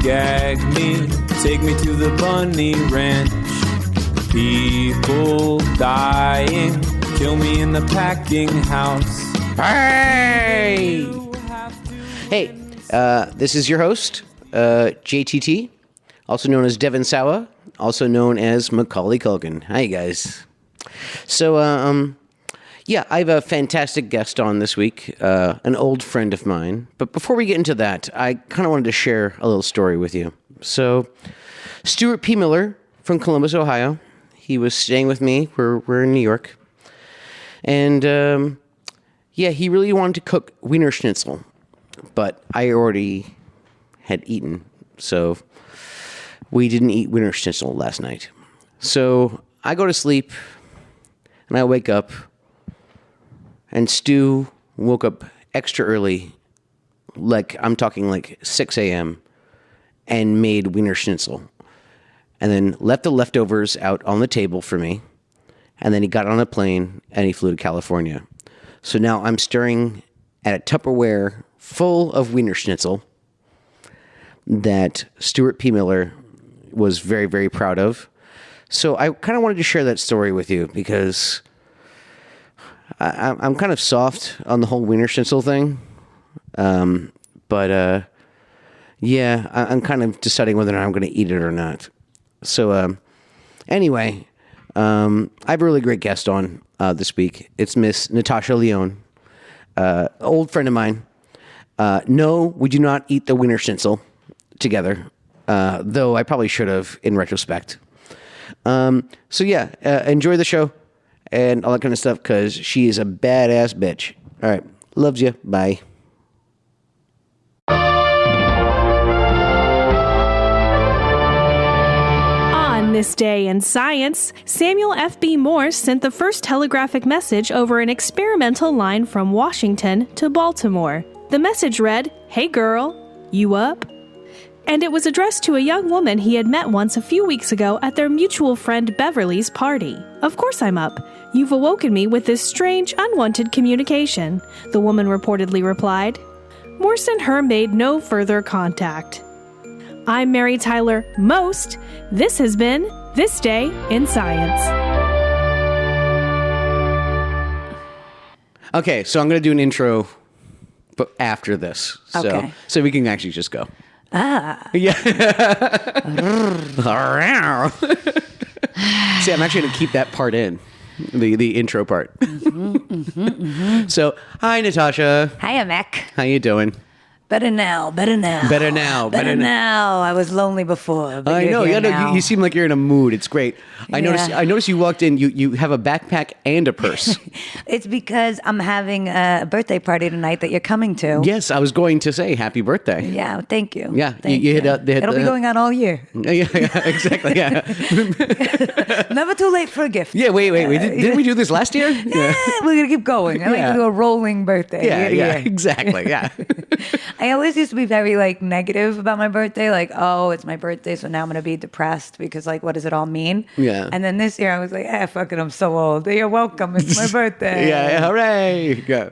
gag me, take me to the bunny ranch. People dying, kill me in the packing house. Hey! Hey, this is your host, JTT, also known as Devin Sawa, also known as Macaulay Culkin. Hi, guys. So, yeah, I have a fantastic guest on this week, an old friend of mine. But before we get into that, I kind of wanted to share a little story with you. So, Stuart P. Miller from Columbus, Ohio, he was staying with me. We're in New York. And, yeah, he really wanted to cook wiener schnitzel. But I already had eaten, so we didn't eat wiener schnitzel last night. So I go to sleep, and I wake up, and Stu woke up extra early, like I'm talking like 6 a.m., and made wiener schnitzel, and then left the leftovers out on the table for me, and then he got on a plane, and he flew to California. So now I'm staring at a Tupperware full of wiener schnitzel that Stuart P. Miller was very, very proud of. So I kind of wanted to share that story with you because I'm kind of soft on the whole wiener schnitzel thing. But yeah, I'm kind of deciding whether or not I'm going to eat it or not. So anyway, I have a really great guest on this week. It's Miss Natasha Lyonne, old friend of mine. No, we do not eat the wiener schnitzel together, though I probably should have in retrospect. So yeah, enjoy the show and all that kind of stuff because she is a badass bitch. All right, loves you. Bye. On this day in science, Samuel F.B. Morse sent the first telegraphic message over an experimental line from Washington to Baltimore. The message read, "Hey girl, you up?" And it was addressed to a young woman he had met once a few weeks ago at their mutual friend Beverly's party. "Of course I'm up. You've awoken me with this strange, unwanted communication," the woman reportedly replied. Morse and her made no further contact. I'm Mary Tyler Most. This has been This Day in Science. Okay, so I'm going to do an intro but after this. Okay. So we can actually just go. Ah. Yeah. See, I'm actually going to keep that part in, the intro part. So, hi, Natasha. Hiya, Mac. How you doing? Better now. Better now. I was lonely before. But I know. You're here Yeah, now. you seem like you're in a mood. It's great. I Yeah. noticed you walked in. You have a backpack and a purse. It's because I'm having a birthday party tonight that you're coming to. Yes, I was going to say happy birthday. Yeah, thank you. Yeah, Thank you you. hit It'll be going on all year. Yeah, exactly. Yeah. Never too late for a gift. Yeah. Wait. Didn't we do this last year? Yeah, we're gonna keep going. I like Yeah. to do a rolling birthday. Yeah. year to Yeah. year. Exactly. Yeah. I always used to be very like negative about my birthday, like, oh, it's my birthday, so now I'm gonna be depressed because like, what does it all mean? Yeah. And then this year I was like, fuck it, I'm so old. You're welcome. It's my birthday. Yeah. Hooray. Go.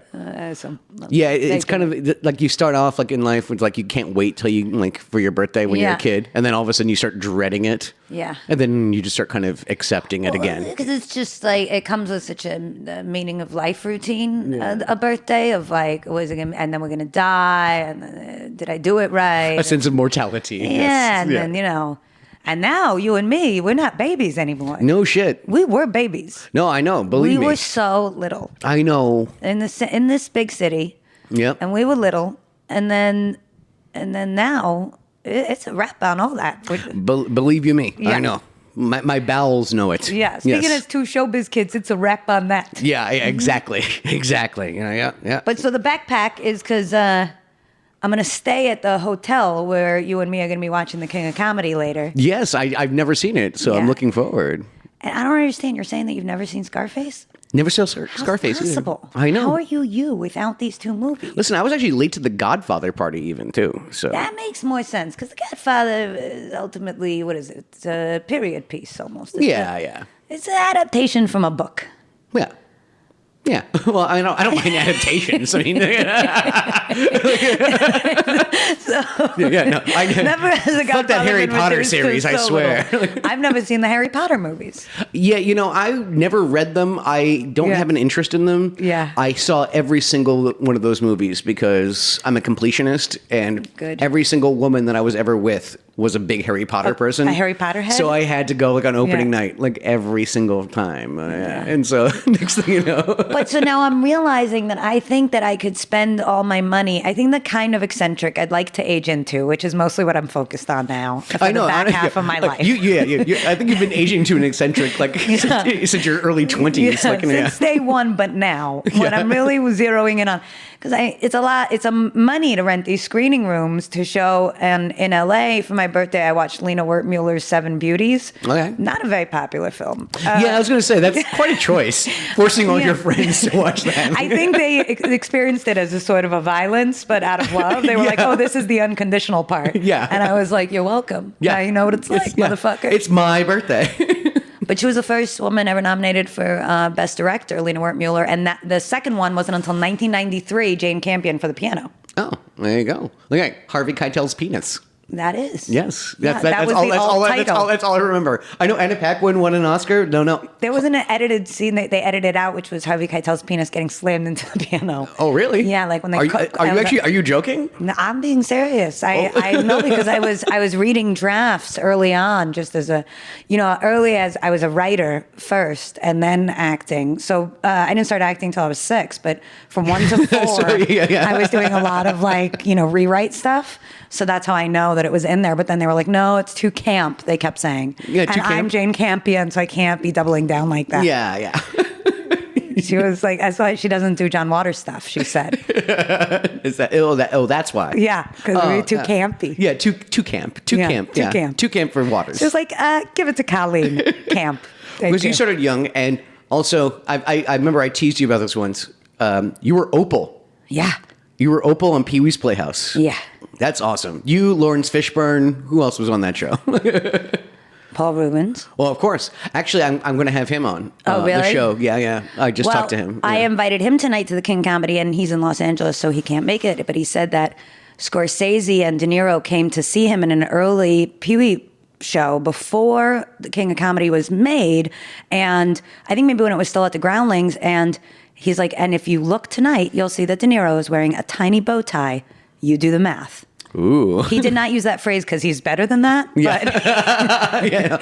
Yeah, it's kind of like you start off like in life with like you can't wait till you like for your birthday when you're a Yeah. kid, and then all of a sudden you start dreading it. Yeah. And then you just start kind of accepting it again. Because it's just like it comes with such a meaning of life routine. A birthday of like, was it gonna, and then we're gonna die, and did I do it right? A sense of mortality. Yeah, Yes. and then you know, and now you and me, we're not babies anymore. No shit. We were babies. No, I know. Believe We me. were so little I know. in this big city. Yep. And we were little, and then now it's a wrap on all that. Believe you me. Yeah. I know. My bowels know it. Yeah, speaking Yes. as two showbiz kids, it's a wrap on that. Yeah, exactly. Exactly. Yeah. But so the backpack is because I'm going to stay at the hotel where you and me are going to be watching The King of Comedy later. Yes, I've never seen it, so I'm Yeah. looking forward. And I don't understand. You're saying that you've never seen Scarface? Never saw How's Scarface either. possible? I know. How are you without these two movies? Listen, I was actually late to the Godfather party even too. So That makes more sense because The Godfather is ultimately, what is it? It's a period piece almost. It's yeah. It's an adaptation from a book. Yeah. Yeah. Well, I don't mind adaptations. I mean, Never has a fuck that Harry Potter series, I swear. I've never seen the Harry Potter movies. Yeah, I never read them. I don't have an interest in them. Yeah. I saw every single one of those movies because I'm a completionist, and every single woman that I was ever with was a big Harry Potter person. A Harry Potter head? So I had to go on opening night every single time. And so next thing you know. But so now I'm realizing that I think that I could spend all my money. I think the kind of eccentric I'd like to age into, which is mostly what I'm focused on now for the back half of my life. I think you've been aging to an eccentric since your early 20s. Since day one, but now what I'm really zeroing in on, because it's a lot. It's a money to rent these screening rooms to show. And in LA for my birthday, I watched Lena Wertmüller's Seven Beauties. Okay, not a very popular film. I was going to say that's quite a choice, forcing all your friends to watch that. I think they experienced it as a sort of a violence, but out of love. They were like, "Oh, this is the unconditional part." Yeah, and I was like, "You're welcome." Yeah, now you know what it's like, motherfucker. It's my birthday. But she was the first woman ever nominated for Best Director, Lena Wertmüller, and the second one wasn't until 1993, Jane Campion for The Piano. Oh, there you go. Look at Harvey Keitel's penis. That is. Yes. That was the title. That's all I remember. I know Anna Paquin won an Oscar. No. There was an edited scene that they edited out, which was Harvey Keitel's penis getting slammed into the piano. Oh, really? Yeah, like when they Are you joking? No, I'm being serious. I know because I was reading drafts early on, just as early as I was a writer first and then acting. So I didn't start acting until I was 6, but from 1 to 4, I was doing a lot of rewrite stuff. So that's how I know that it was in there. But then they were like, no, it's too camp, they kept saying. Yeah, too camp. I'm Jane Campion, so I can't be doubling down like that. Yeah. She was like, that's why she doesn't do John Waters stuff, she said. Is that, that's why. Yeah, because we're too campy. Yeah, too camp. Too camp. Too camp for Waters. She was like, give it to Colleen, camp. Because you started young, and also, I remember I teased you about this once. You were Opal. Yeah. You were Opal on Pee-wee's Playhouse. Yeah. That's awesome. You, Lawrence Fishburne. Who else was on that show? Paul Rubens. Well, of course. Actually, I'm going to have him on really? the show. Yeah. I just talked to him. I invited him tonight to the King Comedy, and he's in Los Angeles, so he can't make it. But he said that Scorsese and De Niro came to see him in an early Pee-wee show before the King of Comedy was made, and I think maybe when it was still at the Groundlings, and he's like, and if you look tonight, you'll see that De Niro is wearing a tiny bow tie. You do the math. Ooh. He did not use that phrase because he's better than that. Yeah.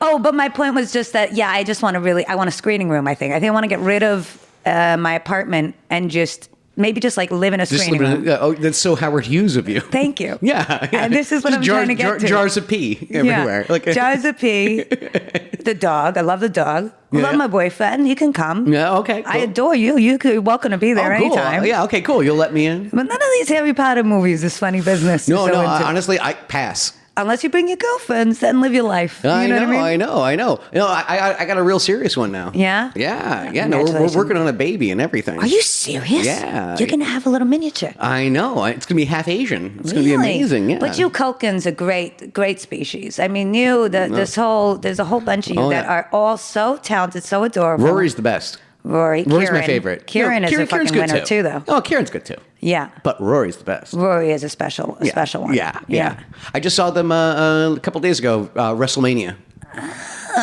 But but my point was just that, I just want a screening room, I think. I want to get rid of my apartment and just live in a screening room. That's so Howard Hughes of you. Thank you. Yeah. And this is what I'm trying to get to. Jars of pee everywhere. Yeah. Jars of pee. The dog. I love the dog. I love my boyfriend. He can come. Yeah, okay. Cool. I adore you. You're welcome to be there cool. anytime. Yeah, okay, cool. You'll let me in. But none of these Harry Potter movies is funny business. No, honestly, I pass. Unless you bring your girlfriends, then live your life. I know. I got a real serious one now. Yeah? Yeah. No, we're working on a baby and everything. Are you serious? Yeah. You're going to have a little miniature. I know. It's going to be half Asian. It's going to be amazing. Yeah. But you Culkins are great species. I mean, there's a whole bunch of you that are all so talented, so adorable. Rory's the best. Rory's my favorite. Kieran is a fucking winner too, though. Oh, Kieran's good too. Yeah. But Rory's the best. Rory is a special one. Yeah. I just saw them a couple days ago, WrestleMania.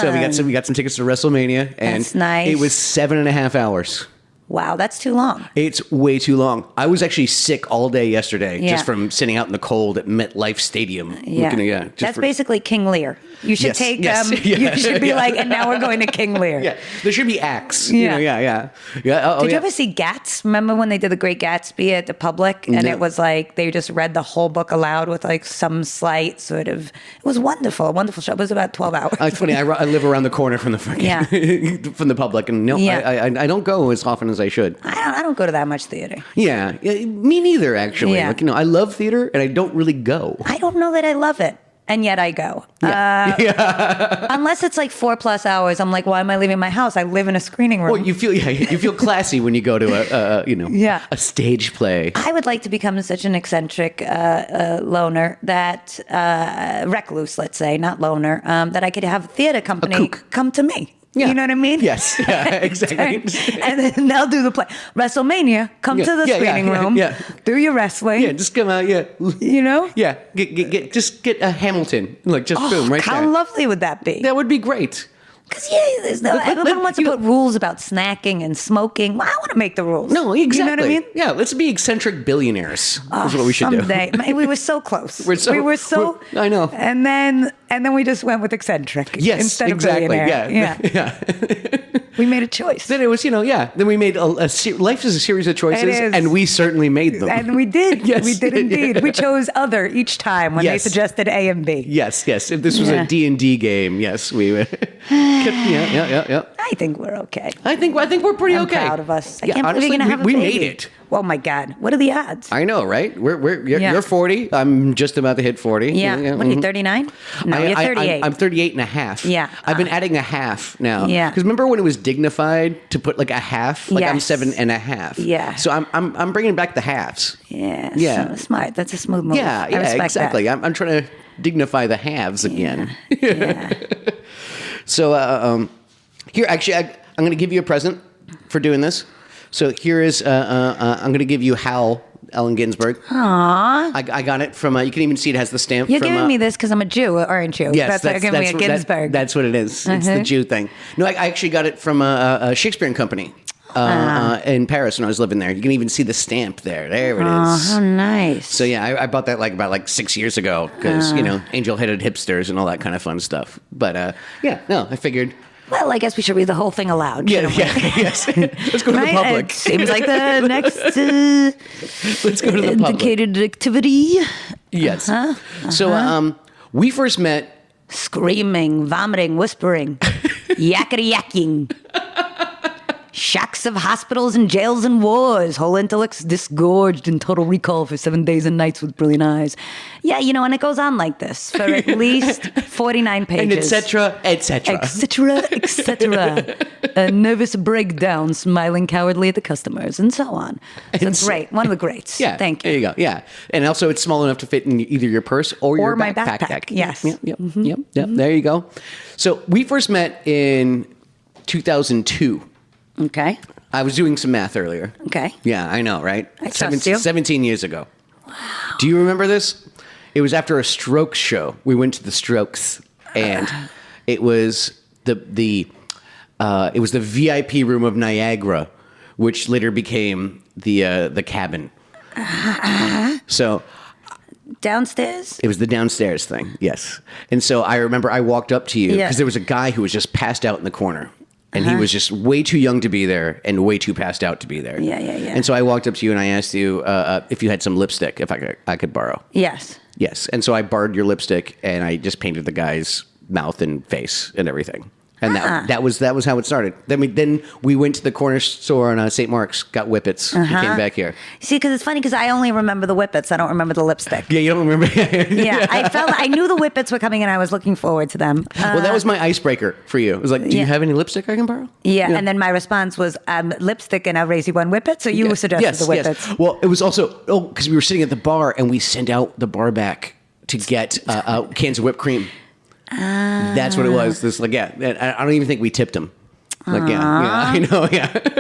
So we got some tickets to WrestleMania, and that's nice. It was 7.5 hours. Wow, that's too long. It's way too long. I was actually sick all day yesterday just from sitting out in the cold at MetLife Stadium. Yeah. That's basically King Lear. You should take them. You should be like, and now we're going to King Lear. Yeah. There should be acts. Yeah. Did you ever see Gats? Remember when they did The Great Gatsby at the Public? And it was like, they just read the whole book aloud with like some slight sort of, it was wonderful. A wonderful show. It was about 12 hours. It's funny. I live around the corner from the from the Public. And I don't go as often as I should. I don't go to that much theater. Yeah, me neither, actually. Yeah. I love theater, and I don't really go. I don't know that I love it, and yet I go. Unless it's like 4+ hours, I'm like, why am I leaving my house? I live in a screening room. Well, you feel classy when you go to a stage play. I would like to become such an eccentric loner that recluse, let's say, not loner, that I could have a theater company come to me. Yeah. You know what I mean? Yes. Yeah, exactly. And then they'll do the play. WrestleMania, come to the screening room, do your wrestling. Yeah, just come out, You know? Yeah, get a Hamilton, like just boom, right How there. lovely would that be? That would be great. Because everyone wants to put rules about snacking and smoking. Well, I want to make the rules. No, exactly. You know what I mean? Yeah, let's be eccentric billionaires. That's what we should someday. Man, we were so close. we were so. I know. And then we just went with eccentric. Yes, instead exactly. Of billionaire. Yeah. We made a choice. Then it was, Then we made life is a series of choices, It is. and we certainly made them. And we did. Yes. We did indeed. Yeah. We chose other each time when they suggested A and B. Yes. If this was a D&D game, yes, we would. Yeah. I think we're okay. I think we're pretty I'm okay. proud of us. I Yeah, can't believe honestly, you're gonna have a we baby. made it. Oh my God! What are the odds? I know, right? You're 40. I'm just about to hit 40. Yeah. What are you, 39? No, you're 38. I'm 38 and a half. Yeah. I've been adding a half now. Yeah. Because remember when it was dignified to put like a half? Like I'm Yes. 7 and a half. Yeah. So I'm bringing back the halves. Yeah. Yeah. Smart. That's a smooth move. Yeah. I respect Exactly. That. I'm trying to dignify the halves again. Yeah. So here, actually, I'm going to give you a present for doing this. So here is, I'm going to give you Hal Allen Ginsberg. Aww. I got it from, you can even see it has the stamp You're from... giving me this because I'm a Jew, aren't you? Yes, that's giving me a Ginsberg. That's what it is. It's the Jew thing. No, I actually got it from a Shakespeare Company in Paris when I was living there. You can even see the stamp there. There it is. Oh, how nice. So yeah, I bought that about 6 years ago because, angel-headed hipsters and all that kind of fun stuff. But I figured... Well, I guess we should read the whole thing aloud. Yes. Let's go to the public. It seems like the next Let's go to the public. indicated activity. Yes. So we first met... Screaming, vomiting, whispering, yakety yakking. Shacks of hospitals and jails and wars. Whole intellects disgorged in total recall for 7 days and nights with brilliant eyes. Yeah, and it goes on like this for at least 49 pages. And et cetera, et cetera. Et cetera, et cetera. A nervous breakdown, smiling cowardly at the customers, and so on. So great. One of the greats. Yeah. Thank you. There you go. Yeah. And also it's small enough to fit in either your purse or your my backpack. backpack. Yes. Yep. There you go. So we first met in 2002. Okay. I was doing some math earlier. Okay. Yeah, I know, right? I trust you. 17 years ago. Wow. Do you remember this? It was after a Strokes show. We went to the Strokes, and it was the VIP room of Niagara, which later became the cabin. So Downstairs? it was the downstairs thing, yes. And so I remember I walked up to you because Yeah. there was a guy who was just passed out in the corner. And he was just way too young to be there and way too passed out to be there. Yeah. And so I walked up to you and I asked you if you had some lipstick, if I could borrow. Yes. Yes. And so I borrowed your lipstick and I just painted the guy's mouth and face and everything. And that was how it started. Then we went to the corner store on St. Mark's, got whippets, and came back here. See, because it's funny because I only remember the whippets. I don't remember the lipstick. Yeah, you don't remember? Yeah, I knew the whippets were coming and I was looking forward to them. Well, that was my icebreaker for you. It was like, do you have any lipstick I can borrow? Yeah, and then my response was lipstick and I'll raise you one whippet. So you suggested the whippets. Yes. Well, it was also, because we were sitting at the bar and we sent out the bar back to get cans of whipped cream. That's what it was. This I don't even think we tipped him. I know,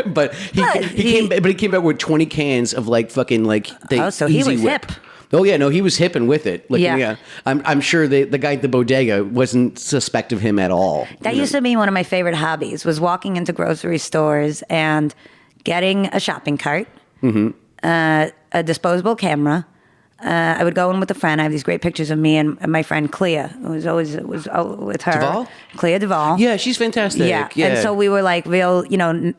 But he came back with 20 cans of fucking the so he Easy was Whip. hip. Oh yeah, no, he was hip and with it. Yeah. I'm sure the guy at the bodega wasn't suspect of him at all. That used to be one of my favorite hobbies, was walking into grocery stores and getting a shopping cart, a disposable camera. I would go in with a friend. I have these great pictures of me and my friend Clea. It was with her. Duvall? Clea Duvall. Yeah, she's fantastic. Yeah. And so we were real, 90s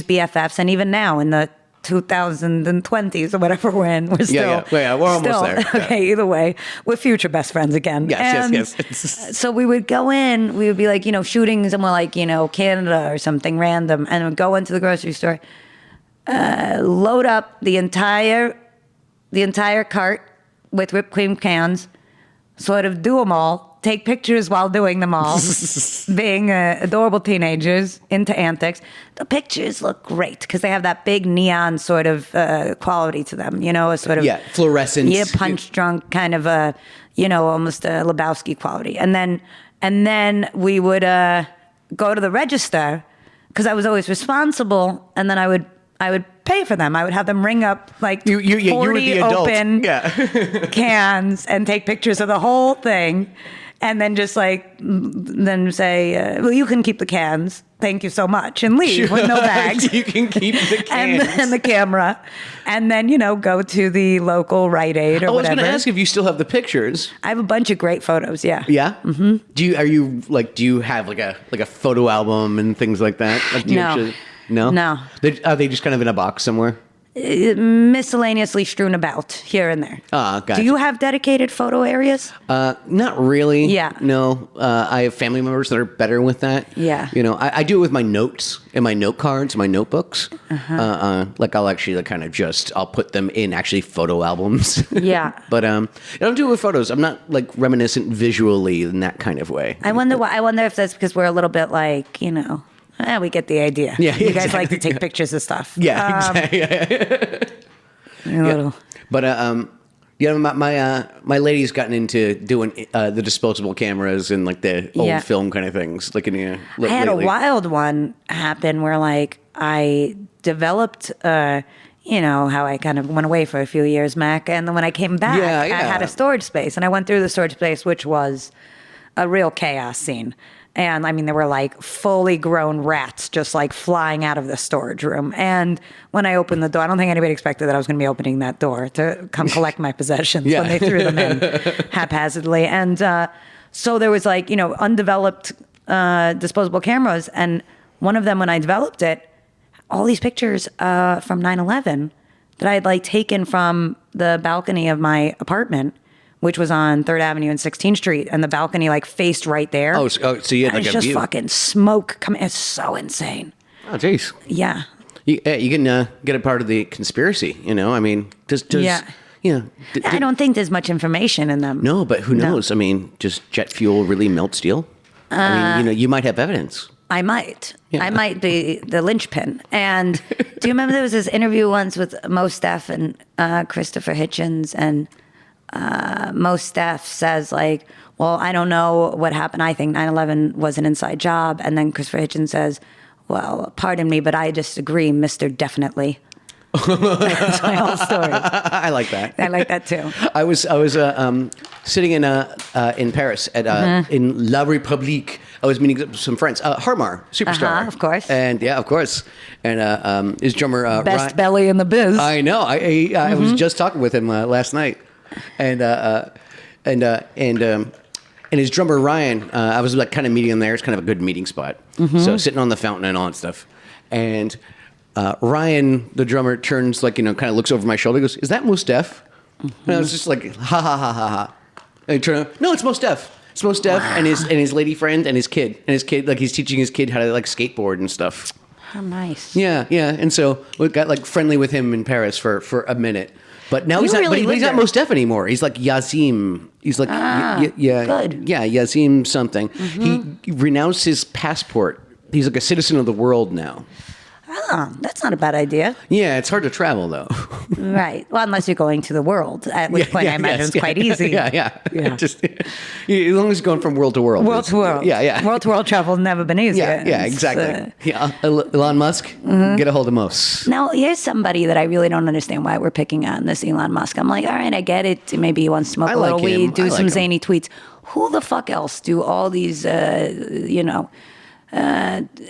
BFFs. And even now in the 2020s or whatever we're in, we're still. Yeah, we're almost there. Yeah. Okay, either way, we're future best friends again. Yes. So we would go in, we would be shooting somewhere Canada or something random, and we'd go into the grocery store, load up the entire cart with whipped cream cans, sort of do them all, take pictures while doing them all, being adorable teenagers into antics. The pictures look great because they have that big neon sort of quality to them, a sort of... Yeah, fluorescence. Yeah, punch-drunk kind of almost a Lebowski quality. And then we would go to the register because I was always responsible, and then I would pay for them. I would have them ring up like You were 40 the adult. open cans and take pictures of the whole thing, and then just like then say, well, you can keep the cans. Thank you so much, and leave with no bags. You can keep the cans. and the camera, and then go to the local Rite Aid or I was whatever. going to ask if you still have the pictures. I have a bunch of great photos. Yeah. Yeah. Mm-hmm. Do you have like a photo album and things like that? Like, do you No. No. No. Are they just kind of in a box somewhere? Miscellaneously strewn about here and there. Gotcha. Do you have dedicated photo areas? Not really. Yeah. No. I have family members that are better with that. Yeah. I do it with my notes and my note cards, my notebooks. Uh-huh. Like I'll actually I'll put them in actually photo albums. Yeah. But I don't do it with photos. I'm not like reminiscent visually in that kind of way. I wonder why. I wonder if that's because we're a little bit like, we get the idea. Yeah, You guys like to exactly. take pictures of stuff. Yeah, exactly. A little. But my lady's gotten into doing the disposable cameras and like the old film kind of things. Like I had a wild one happen where like I developed, how I kind of went away for a few years, Mac, and then when I came back, I had a storage space, and I went through the storage space, which was a real chaos scene. And I mean, there were like fully grown rats just like flying out of the storage room. And when I opened the door, I don't think anybody expected that I was going to be opening that door to come collect my possessions when they threw them in haphazardly. And so there was like, undeveloped disposable cameras. And one of them, when I developed it, all these pictures from 9/11 that I had like taken from the balcony of my apartment, which was on 3rd Avenue and 16th Street, and the balcony like faced right there. Oh, so you had like it's a just view. fucking smoke coming. It's so insane. Oh, jeez. Yeah. You can get a part of the conspiracy. I mean, does I don't think there's much information in them. No, but who knows? I mean, does jet fuel really melt steel? I mean, you might have evidence. I might. Yeah. I might be the linchpin. And do you remember there was this interview once with Mos Def and Christopher Hitchens, and Mos Def says like, well, I don't know what happened. I think 9/11 was an inside job. And then Christopher Hitchens says, well, pardon me, but I disagree, Mr. Definitely. That's my whole story. I like that. I like that too. I was sitting in Paris at in La République. I was meeting some friends. Harmar, superstar, Of course. and of course, and his drummer Best Ryan, belly in the biz. I know. I was just talking with him last night, and his drummer Ryan. I was like kind of meeting him there. It's kind of a good meeting spot. So sitting on the fountain and all that stuff, and Ryan, the drummer, turns like kind of looks over my shoulder. He goes, "Is that Mos Def?" And I was just like, "Ha ha ha ha ha!" And he turned, "No, it's Mos Def. It's Mos Def and his lady friend and his kid like he's teaching his kid how to like skateboard and stuff." How nice. Yeah. And so we got like friendly with him in Paris for a minute. But now he's not. really But he's not lived Mos Def anymore. He's like Yazim. He's like good. Yazim something. He renounced his passport. He's like a citizen of the world now. Oh, that's not a bad idea. Yeah, it's hard to travel though. Right. Well, unless you're going to the world, at which point I imagine it's quite easy. Yeah. Just as long as you're going from world to world. World to world. Yeah. World to world travel has never been easier. Yeah, It's, exactly. Elon Musk, get a hold of Mos. Now, here's somebody that I really don't understand why we're picking on this Elon Musk. I'm like, all right, I get it. Maybe he wants to smoke I a little like him. weed, do I some like him. zany tweets. Who the fuck else do all these,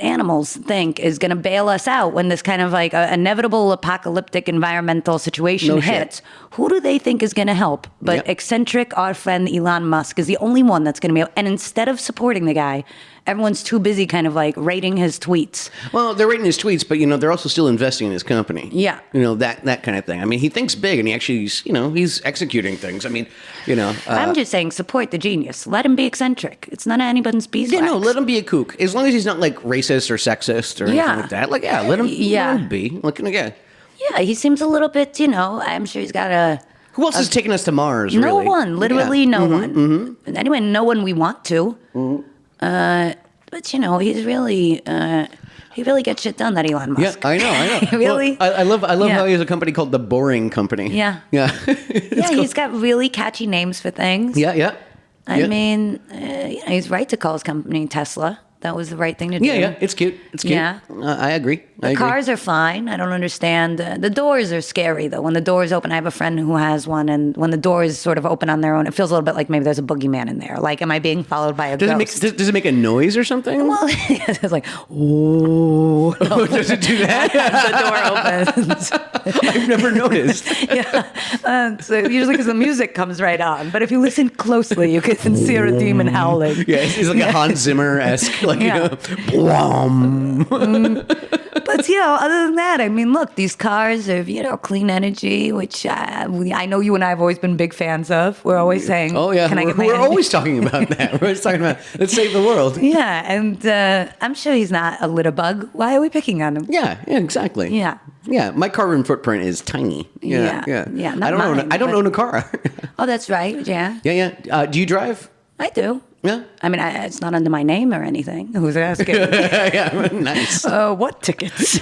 animals think is going to bail us out when this kind of like inevitable apocalyptic environmental situation No shit. hits? Who do they think is going to help? But Yep. eccentric, our friend Elon Musk is the only one that's going to be able. And instead of supporting the guy, everyone's too busy kind of like rating his tweets. Well, they're rating his tweets, but they're also still investing in his company. Yeah. That kind of thing. I mean, he thinks big, and he actually, he's executing things. I mean, I'm just saying, support the genius. Let him be eccentric. It's none of anybody's beeswax. let him be a kook as long as he's not like racist or sexist or anything like that. Like, let him be. Like, Yeah, he seems a little bit, I'm sure he's got a. Who else is taking us to Mars? No really? one, literally Yeah. no one. Anyway, no one we want to. But he's really, he really gets shit done. That Elon Yeah, Musk. I know. Really? Well, I love Yeah. how he has a company called the Boring Company. Yeah. Yeah. Yeah, he's got really catchy names for things. Yeah. I mean, he's right to call his company Tesla. that was the right thing to do. Yeah, it's cute. It's cute. Yeah. I agree. The cars are fine. I don't understand. The doors are scary, though. When the doors open, I have a friend who has one, and when the doors sort of open on their own, it feels a little bit like maybe there's a boogeyman in there. Like, am I being followed by a ghost? Does it make a noise or something? Well, it's like, oh. No. Does it do that? The door opens. I've never noticed. Yeah. So usually because the music comes right on. But if you listen closely, you can hear a demon howling. Yeah, it's like a Hans Zimmer-esque, like, blum. But, other than that, I mean, look, these cars are, clean energy, which I know you and I have always been big fans of. We're always saying, oh, yeah. Can I get my We're energy? always talking about that. We're always talking about, let's save the world. Yeah, and I'm sure he's not a litter bug. Why are we picking on him? Yeah, exactly. Yeah. Yeah, my carbon footprint is tiny. Yeah. Not I don't own a car. Oh, that's right. Yeah. Yeah. Do you drive? I do. Yeah. I mean, it's not under my name or anything. Who's asking? Yeah, nice. What tickets?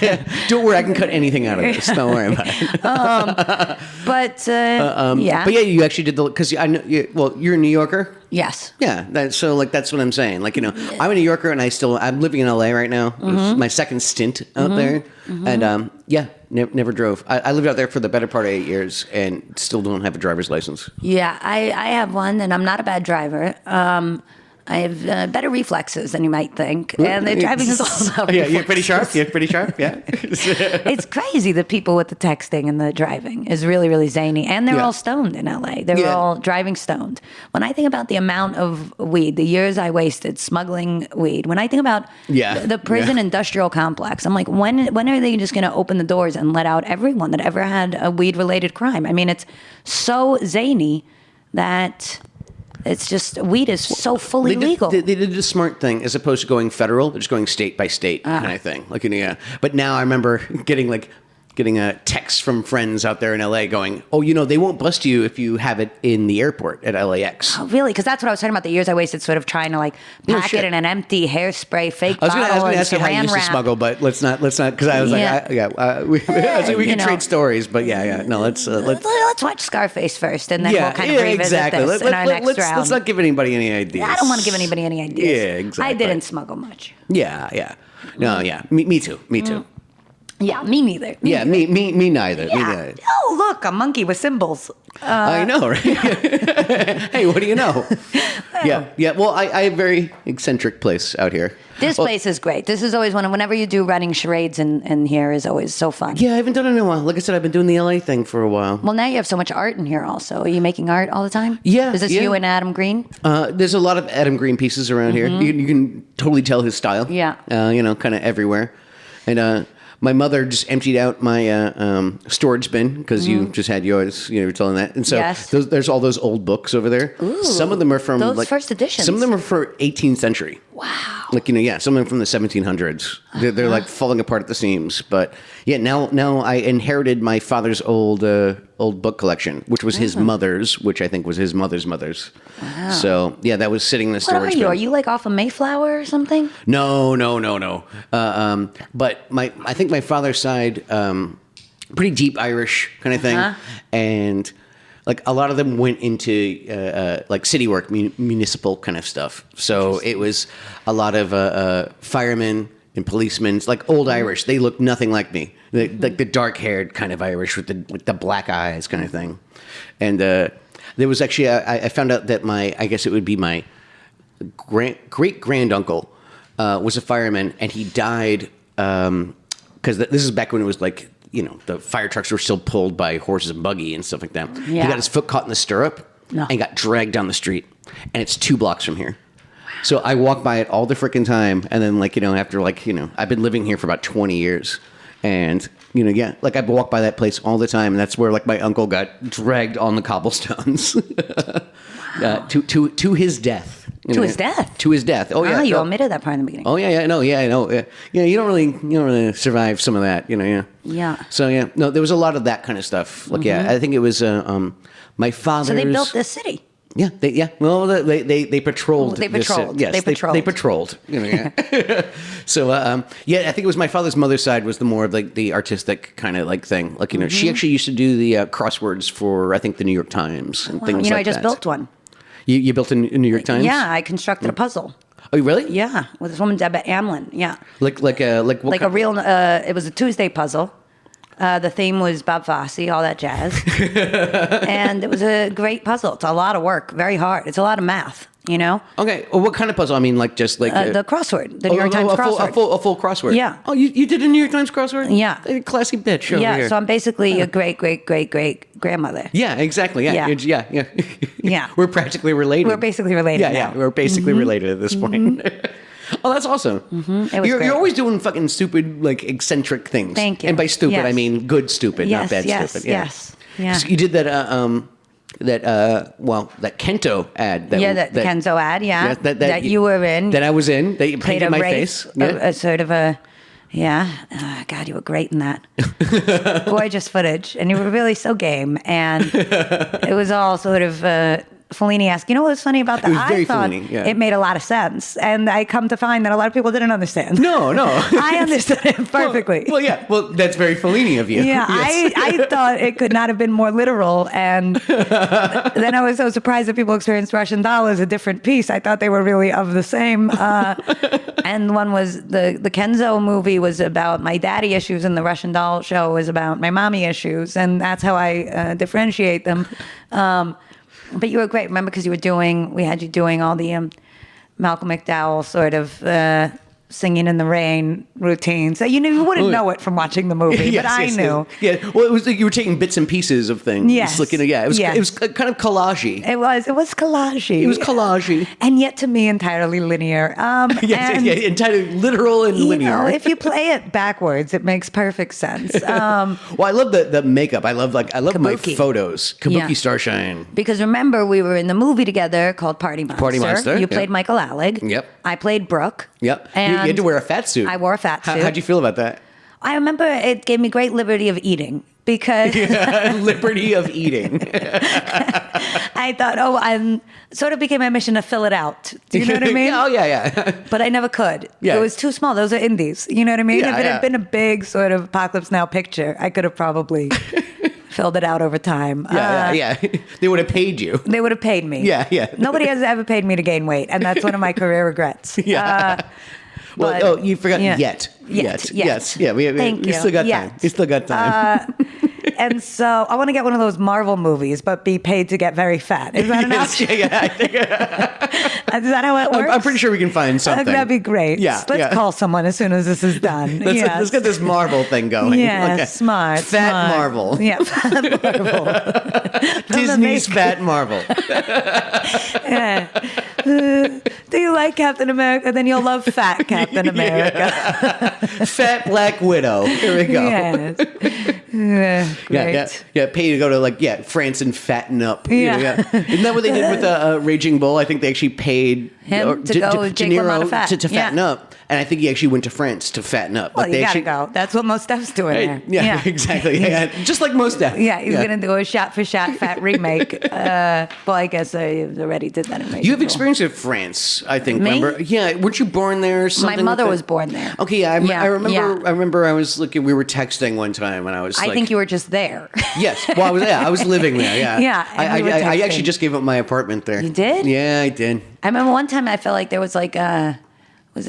Don't worry, I can cut anything out of this. Don't worry about it. But yeah. But yeah, you actually did because I know. You're a New Yorker. Yes. Yeah. That's what I'm saying. Like, I'm a New Yorker, and I'm living in LA right now. It's my second stint out there, and never drove. I lived out there for the better part of 8 years, and still don't have a driver's license. Yeah, I have one, and I'm not a bad driver. I have better reflexes than you might think, and the driving is all about Yeah, you're pretty sharp. Yeah. It's crazy, the people with the texting and the driving is really, really zany, and they're all stoned in LA. They're all driving stoned. When I think about the amount of weed, the years I wasted smuggling weed, when I think about the prison industrial complex, I'm like, when are they just going to open the doors and let out everyone that ever had a weed-related crime? I mean, it's so zany that... It's just, weed is so fully legal. They did a smart thing as opposed to going federal. They're just going state by state kind of thing. Like, But now I remember getting a text from friends out there in LA going, oh, they won't bust you if you have it in the airport at LAX. Oh, really? Because that's what I was talking about, the years I wasted sort of trying to pack it in an empty hairspray fake bottle. I was going to ask you how you used to smuggle, but let's not, because I was we can trade stories, but no, let's watch Scarface first, and then we'll kind of revisit this in our next round. Let's not give anybody any ideas. I don't want to give anybody any ideas. Yeah, exactly. I didn't smuggle much. Yeah. No, yeah. Me too. Yeah, me neither. Yeah, me neither. Yeah. Me neither. Oh, look, a monkey with symbols. I know, right? Hey, what do you know? Yeah. Well, I have a very eccentric place out here. This place is great. This is always whenever you do running charades in here is always so fun. Yeah, I haven't done it in a while. Like I said, I've been doing the LA thing for a while. Well, now you have so much art in here also. Are you making art all the time? Yeah. Is this you and Adam Green? There's a lot of Adam Green pieces around here. You can totally tell his style. Yeah. Kind of everywhere. And my mother just emptied out my storage bin because you just had yours. You were telling that, and so there's all those old books over there. Ooh, some of them are from those first editions. Some of them are for 18th century. Wow. Like some of them from the 1700s. They're like falling apart at the seams. But now I inherited my father's old book collection, which was his mother's, which I think was his mother's mother's. Wow. So that was sitting in the storage bin. What are you? Are you like off of Mayflower or something? No. But I think my father's side, pretty deep Irish kind of thing, and like a lot of them went into like city work, municipal kind of stuff. So it was a lot of firemen and policemen, like old Irish. They look nothing like me, like the dark-haired kind of Irish with the black eyes kind of thing. And there was actually I found out that I guess it would be my great granduncle was a fireman, and he died because this is back when it was like, the fire trucks were still pulled by horses and buggy and stuff like that. Yeah. He got his foot caught in the stirrup and got dragged down the street, and it's 2 blocks from here. Wow. So I walk by it all the freaking time, and then after I've been living here for about 20 years, and I walk by that place all the time, and that's where my uncle got dragged on the cobblestones to his death. To his death? To his death. Oh, yeah. You omitted that part in the beginning. Oh, yeah. I know. Yeah, you don't really survive some of that, Yeah. Yeah. So, no, there was a lot of that kind of stuff. I think it was my father's... So they built this city? Yeah. Well, they patrolled. They patrolled. Yes, they patrolled. So, I think it was my father's mother's side was the more of the artistic kind of thing. She actually used to do the crosswords for, I think, the New York Times and things like that. I just built one. You built a New York Times? Yeah, I constructed a puzzle. Oh, really? Yeah, with this woman, Deborah Amlin. Yeah. Like what Like a real, it was a Tuesday puzzle. The theme was Bob Fosse, all that jazz. And it was a great puzzle. It's a lot of work, very hard. It's a lot of math, you know? Okay. Well, what kind of puzzle? I mean, like just like... the crossword, the New York Times crossword. A full crossword? Yeah. Oh, you did a New York Times crossword? Yeah. Classy bitch over Yeah, here. so I'm basically a great-great-great-great-grandmother. Yeah, exactly. Yeah. Yeah. Yeah. We're practically related. We're basically related now. Yeah, we're basically related at this point. Oh, that's awesome. It was You're great. always doing fucking stupid, like, eccentric things. Thank you. And by stupid, Yes. I mean good stupid, not bad stupid. Yeah. Yeah. So you did that, that Kento ad. That Kenzo ad, Yeah, that you were in. That I was in. That you played painted a my wraith, face. Yeah. a sort of a, God, you were great in that. Gorgeous footage, and you were really so game, and it was all sort of Fellini-esque. You know what was funny about that? It was very I thought Fellini, yeah. it made a lot of sense, and I come to find that a lot of people didn't understand. No. I understood it perfectly. Well, yeah. Well, that's very Fellini of you. Yeah, Yes. I thought it could not have been more literal, and then I was so surprised that people experienced Russian doll as a different piece. I thought they were really of the same. And one was the Kenzo movie was about my daddy issues, and the Russian doll show was about my mommy issues, and that's how I differentiate them. But you were great, remember, because we had you doing all the Malcolm McDowell sort of singing in the rain routines. So you wouldn't know it from watching the movie, Yes, but I yes, knew. Yeah. Well, it was like you were taking bits and pieces of things. Yes. Like, it was Yes. it was kind of collagey. It was collagey. It was collagey. And yet to me entirely linear. Yes, and, entirely literal and linear. You know, if you play it backwards, it makes perfect sense. Well, I love the makeup. I love my Kabuki. photos. Kabuki Yeah. Starshine. Because remember, we were in the movie together called Party Monster. Party Monster, You played yeah. Michael Alec. Yep. I played Brooke. Yep. And you had to wear a fat suit. I wore a fat suit. How'd you feel about that? I remember it gave me great liberty of eating because Liberty of eating. I thought, I'm sort of became my mission to fill it out. Do you know what I mean? Oh, yeah. But I never could. Yeah. It was too small. Those are indies. You know what I mean? Yeah, If it yeah. had been a big sort of Apocalypse Now picture, I could have probably filled it out over time. Yeah. They would have paid you. They would have paid me. Yeah. Nobody has ever paid me to gain weight, and that's one of my career regrets. Yeah. Well, you forgot yeah. yet. Yet. Yes. Yeah, we Thank you. still got Yet. time. We still got time. And so I want to get one of those Marvel movies, but be paid to get very fat. Is that an option? I think, Is that how it works? I'm pretty sure we can find something. That'd be great. Yeah. Let's call someone as soon as this is done. Let's get this Marvel thing going. Yeah, Okay. smart. Fat Marvel. Yeah, Fat Marvel. Disney's Fat Marvel. Yeah. Do you like Captain America? Then you'll love Fat Captain America. Fat Black Widow. Here we go. Yes. Great. Yeah. Pay to go to France and fatten up. Yeah. Isn't that what they did with Raging Bull? I think they actually paid Him to go De take Niro one out of fat. to fatten Yeah. up, and I think he actually went to France to fatten up. Well, Like, they you gotta actually, go. That's what Mos Def's doing there. Yeah, exactly. Yeah, just like most death. Yeah, he's gonna do a shot-for-shot fat remake. Well, I guess I already did that in Raging You have Bull. experience in France, I think. Me? Remember? Yeah, weren't you born there? Or something My mother like that? was born there. Okay, yeah, I remember. yeah. I remember. I was looking. We were texting one time, and I was. I like, think you were just there. Yes. Well, I was living there. Yeah. Yeah, and we were I texting. actually just gave up my apartment there. You did? Yeah, I did. I remember one time I felt like there was like what's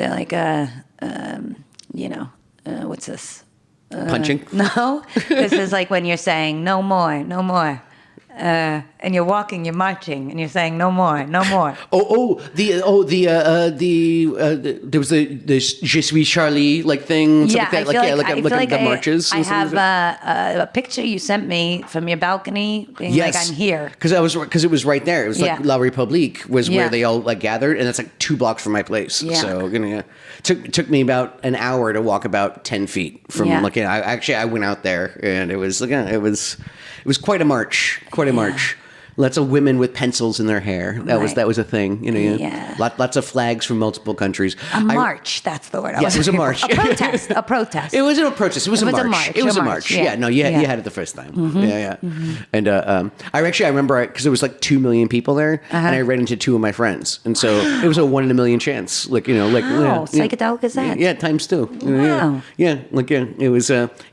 this? Punching. No, this is like when you're saying no more, no more. And you're walking, you're marching, and you're saying no more, no more. There was the Je suis Charlie like thing. Yeah, Like that. I feel like the marches. I and stuff have like that. a picture you sent me from your balcony, being Yes. like I'm here. Because it was right there. It was like Yeah. La République was Yeah. where they all like gathered, and that's like 2 blocks from my place. Yeah. So took me about an hour to walk about 10 feet from Yeah. I went out there, and it was quite a march. Quite a march. Lots of women with pencils in their hair. That was a thing. Yeah. Lots of flags from multiple countries. A march, that's the word. Yes, it was a march. A protest. A protest. It wasn't a protest. It was a march. It was a march. Yeah. Yeah. No, you Yeah. had it the first time. Yeah. And I remember because there was like 2 million people there, and I ran into 2 of my friends, and so it was a 1 in a million chance. Wow, psychedelic is that? Yeah, times 2. Wow. It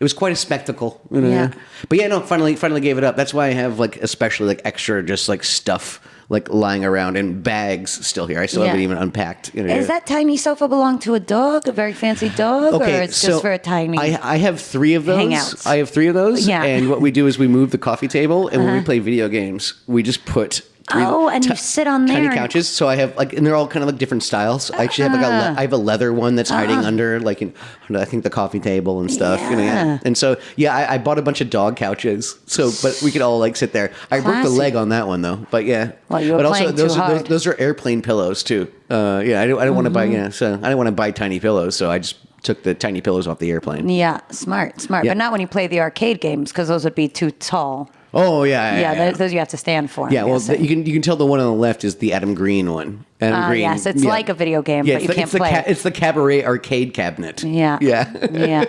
was quite a spectacle. Yeah. But yeah, no, finally gave it up. That's why I have like especially like extra just like stuff like lying around in bags still here. I still haven't even unpacked. Is that tiny sofa belong to a dog, a very fancy dog, or it's just for a tiny? I have 3 of those. Hangouts. I have 3 of those. Yeah. And what we do is we move the coffee table, and when we play video games, we just put. And you sit on there. Tiny couches. So I have and they're all kind of like different styles. I actually have I have a leather one that's hiding under I think the coffee table and stuff. Yeah. And so I bought a bunch of dog couches. So but we could all like sit there. I broke the leg on that one though. But yeah. Well, you were playing those too hard. those are airplane pillows too. I don't want to buy so I didn't want to buy tiny pillows. So I just took the tiny pillows off the airplane. Yeah, smart. Yeah. But not when you play the arcade games because those would be too tall. Oh yeah. Those you have to stand for. Yeah, well, you can tell the one on the left is the Adam Green one. Adam Green. Yes, it's like a video game, but you can't play it. It's the Cabaret arcade cabinet. Yeah. Yeah.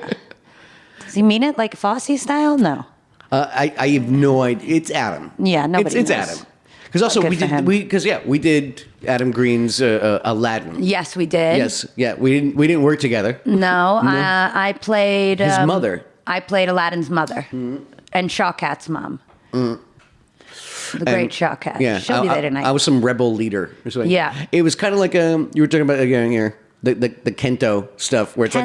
Does he mean it like Fosse style? No. I have no idea. It's Adam. Yeah, nobody It's knows. Adam. Because also we did Adam Green's Aladdin. Yes, we did. Yes, yeah, we didn't work together. No. I played His mother. I played Aladdin's mother and Shawkat's mom. The great Shawkat. Yeah, She'll be there tonight. I was some rebel leader. Yeah. It was kind of like you were talking about again here. The Kento stuff where it's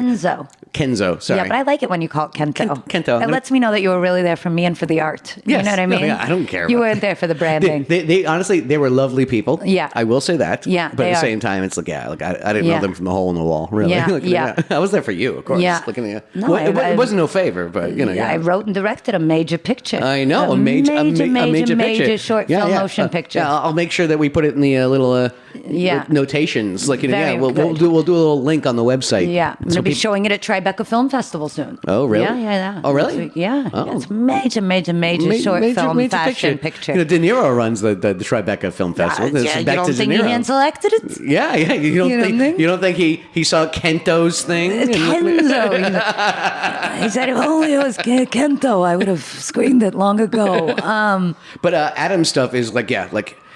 Kenzo, sorry. Yeah, but I like it when you call it Kento. Kento. It lets me know that you were really there for me and for the art. Yes. You know what I mean? No, yeah, I don't care. You weren't there for the branding. They honestly, they were lovely people. Yeah. I will say that. Yeah, But at the same time, it's like, I didn't know them from the hole in the wall, really. Yeah, I was there for you, of course. Yeah. No, it wasn't no favor, but, I wrote and directed a major picture. I know, a major major short film motion picture. Yeah, I'll make sure that we put it in the little notations. We'll do a little link on the website. Yeah, I'm going to be showing it at Tribeca Film Festival soon. Oh, really? Yeah. Oh, really? Yeah. It's major short film fashion picture. De Niro runs the Tribeca Film Festival. You don't think he hand selected it? Yeah. You don't think he saw Kento's thing? Kenzo. He said, if only it was Kento, I would have screened it long ago. But Adam's stuff is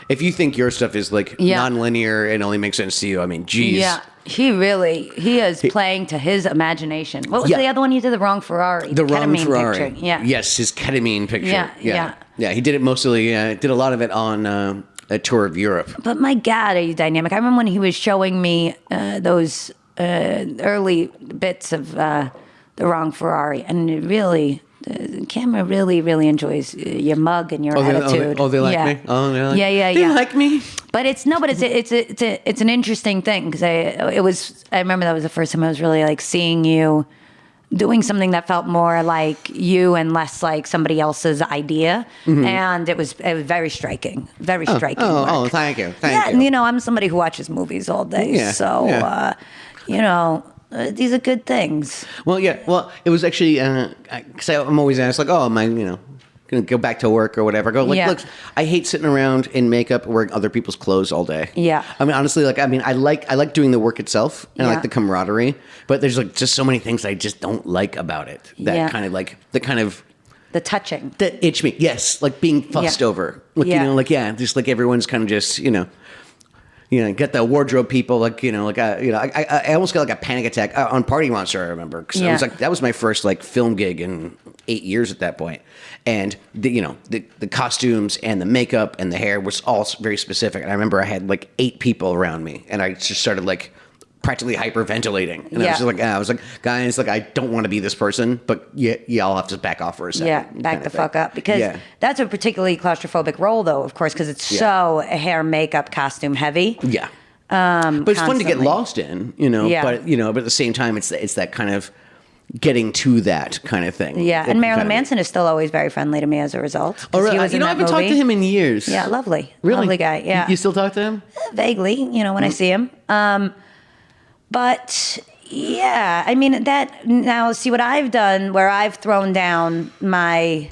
if you think your stuff is non-linear and only makes sense to you, I mean, geez. Yeah. He is playing to his imagination. What was the other one you did? The Wrong Ferrari. The Wrong Ketamine Ferrari. Picture. Yeah. Yes, his ketamine picture. Yeah. He did it mostly. Did a lot of it on a tour of Europe. But my God, are you dynamic? I remember when he was showing me those early bits of The Wrong Ferrari, and it really. The camera really enjoys your mug and your attitude. They like me. Oh, they like yeah. They like me. But it's an interesting thing because I remember that was the first time I was really like seeing you doing something that felt more like you and less like somebody else's idea, and it was very striking, very striking. Oh, thank you. And I'm somebody who watches movies all day, so these are good things. Well, yeah. Well, it was actually because I'm always asked am I gonna go back to work or whatever? Look, I hate sitting around in makeup wearing other people's clothes all day. Yeah. I mean, honestly, I like doing the work itself and I like the camaraderie, but there's just so many things I just don't like about it. That kind of the touching, that itch me. Yes, like being fussed over. Just like everyone's kind of just get the wardrobe people, I almost got like a panic attack on Party Monster. I remember because it was that was my first film gig in 8 years at that point, and the costumes and the makeup and the hair was all very specific. And I remember I had 8 people around me, and I just started practically hyperventilating, and I was like, guys, I don't want to be this person, but y'all have to back off for a second. Yeah, back the fuck up, because that's a particularly claustrophobic role, though, of course, because it's so hair, makeup, costume heavy. Yeah, but it's fun to get lost in, But but at the same time, it's that kind of getting to that kind of thing. Yeah, and Marilyn Manson is still always very friendly to me as a result. Oh, really? I haven't talked to him in years. Yeah, lovely, really, lovely guy. Yeah, you still talk to him? Vaguely, when I see him. But yeah, I mean that. Now, see what I've done, where I've thrown down my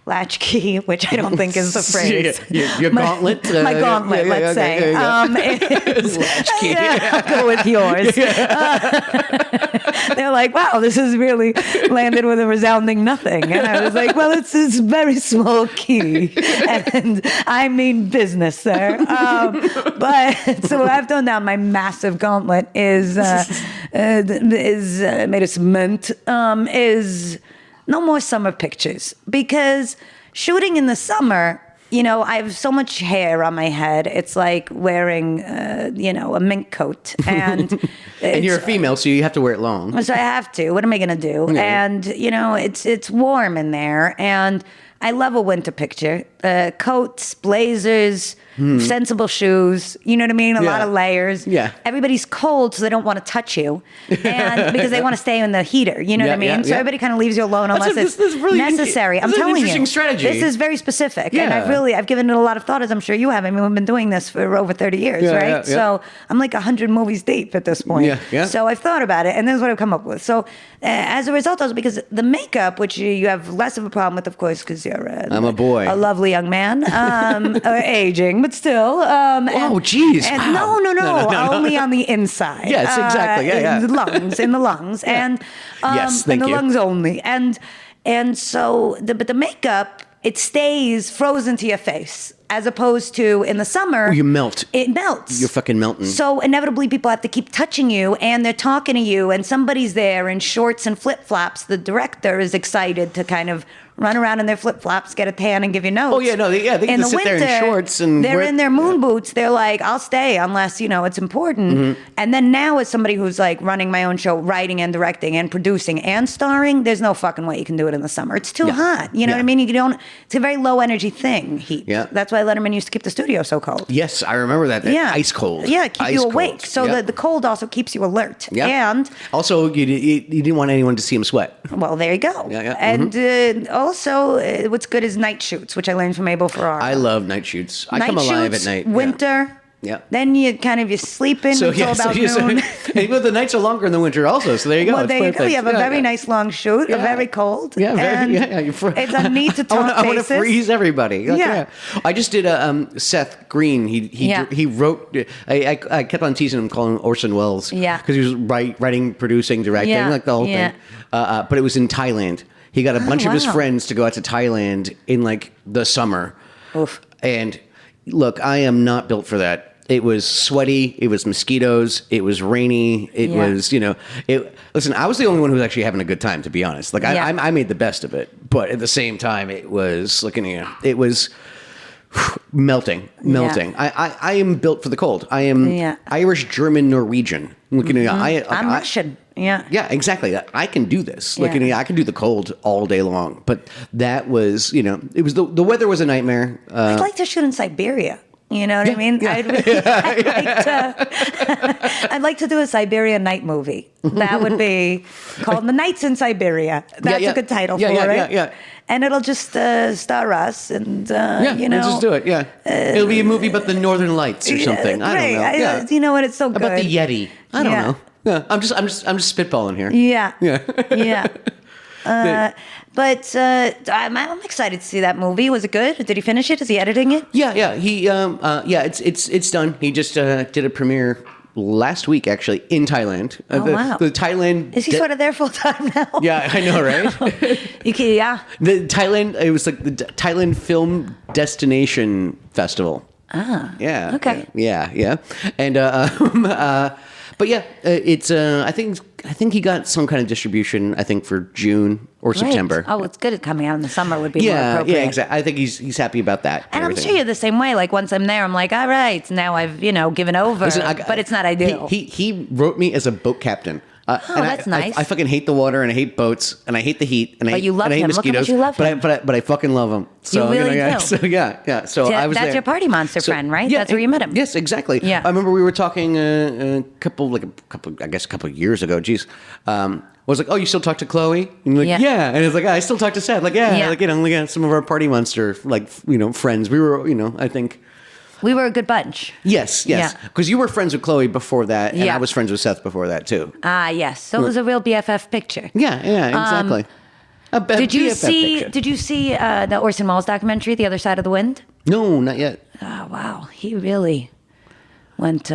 latchkey, which I don't think is the phrase. Your gauntlet. My gauntlet, let's say. Latchkey. I'll go with yours. They're like, wow, this has really landed with a resounding nothing. And I was like, well, it's this very small key. And I mean business, sir. But so what I've done now, my massive gauntlet is made of cement, is no more summer pictures. Because shooting in the summer, I have so much hair on my head. It's like wearing, a mink coat. And And you're a female, so you have to wear it long. So I have to. What am I going to do? Yeah. And, it's warm in there. And I love a winter picture. Coats, blazers, sensible shoes. You know what I mean? A lot of layers. Yeah. Everybody's cold, so they don't want to touch you, and because they want to stay in the heater. You know what I mean? So everybody kind of leaves you alone unless it's really necessary. I'm this is an telling you, interesting strategy. this is very specific, Yeah. and I've given it a lot of thought, as I'm sure you have. I mean, we've been doing this for over 30 years, right? Yeah. So I'm like 100 movies deep at this point. Yeah. So I've thought about it, and this is what I've come up with. So as a result, also because the makeup, which you have less of a problem with, of course, because you're I'm a boy. a lovely young man, aging, but still. Oh, geez. Wow. No, only on the inside. Yes, exactly. Yeah. In the lungs, and Yes, thank in the you. lungs only, and so but the makeup, it stays frozen to your face, as opposed to in the summer, You melt. It melts. You're fucking melting. So inevitably, people have to keep touching you, and they're talking to you, and somebody's there in shorts and flip flops. The director is excited to kind of run around in their flip flops, get a tan, and give you notes. Oh, yeah, no, they in can the sit winter, there in shorts and they're wear- in their moon boots. They're like, I'll stay unless it's important. Mm-hmm. And then now, as somebody who's like running my own show, writing and directing and producing and starring, there's no fucking way you can do it in the summer. It's too hot. You know what I mean? You don't. It's a very low energy thing. Heat. Yeah. That's why Letterman used to keep the studio so cold. Yes, I remember that. Ice cold. Yeah, keep Ice you cold. awake. So Yeah. the cold also keeps you alert. Yeah. And also, you didn't want anyone to see him sweat. well, there you go. Yeah. And also, what's good is night shoots, which I learned from Abel Ferrara. I love night shoots. I night come alive shoots, at night. Winter. Yeah. Then you sleep in until about noon. Well, the nights are longer in the winter also, so there you go. Well, It's there you go. perfect. You have a very nice long shoot, a Yeah. very cold. Yeah, very, and it's a need to I talk want to basis. freeze everybody. Like, Yeah. I just did Seth Green. He wrote. I kept on teasing him, calling him Orson Welles. Yeah. Because he was writing, producing, directing, Yeah, like the whole yeah. thing. But it was in Thailand. He got a bunch of his wow. friends to go out to Thailand in like the summer. Oof. And look, I am not built for that. It was sweaty. It was mosquitoes. It was rainy. It Yeah. was, listen, I was the only one who was actually having a good time, to be honest. Like, Yeah. I made the best of it. But at the same time, it was, it was melting. I am built for the cold. I am Irish, German, Norwegian. I'm Russian. Yeah. Yeah, exactly. I can do this. Yeah. I can do the cold all day long. But that was, it was the weather was a nightmare. I'd like to shoot in Siberia. You know what I mean? yeah. I'd like to do a Siberian night movie. That would be called The Nights in Siberia. That's a good title for it. Yeah. And it'll just star us and, Let's just do it. Yeah. It'll be a movie about the Northern Lights or something. I don't know. Yeah. You know what? It's so good. About the Yeti. I don't Yeah. know. Yeah. I'm just spitballing here. Yeah. Yeah. Yeah. But I'm excited to see that movie. Was it good? Did he finish it? Is he editing it? Yeah. He it's done. He just did a premiere last week, actually, in Thailand. Wow. The Thailand. Is he sort of there full time now? Yeah, I know, right? Yeah. The Thailand. It was like the Thailand Film Destination Festival. Ah. Yeah. Okay. Yeah. And but yeah, it's I think he got some kind of distribution. I think for June or September. Oh, it's good. Coming out in the summer would be more appropriate. Yeah, exactly. I think he's happy about that. And I'm everything. sure you're the same way. Like once I'm there, I'm like, all right, now I've given over. Listen, but it's not ideal. He wrote me as a boat captain. And that's nice. I fucking hate the water and I hate boats and I hate the heat and But you love I hate him. Look how much mosquitoes. you love him. But I fucking love him. So, You really do. So yeah. So I was that's there. your party monster friend, right? That's where you met him. Yes, exactly. Yeah. I remember we were talking a couple of years ago. Geez. I was like, oh, you still talk to Chloe? And like, yeah. And it's like, I still talk to Seth. Like, yeah. Like, some of our party monster, friends. We were, I think. We were a good bunch. Yes. Yeah. Because you were friends with Chloe before that, and Yeah. I was friends with Seth before that too. Ah, yes. So it was a real BFF picture. Yeah, exactly. Did you see the Orson Welles documentary, The Other Side of the Wind? No, not yet. Oh, wow. He really went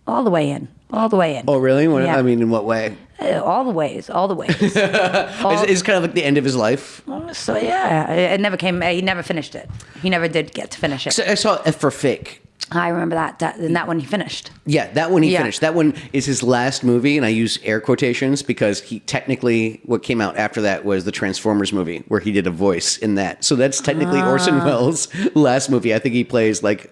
all the way in. All the way in. Oh, really? Yeah. I mean, in what way? All the ways. It's kind of like the end of his life. So yeah, it never came. He never finished it. He never did get to finish it. So I saw F for Fake. I remember that. And that one he finished. Yeah, that one he finished. That one is his last movie, and I use air quotations because he technically, what came out after that was the Transformers movie, where he did a voice in that. So that's technically Orson Welles' last movie. I think he plays like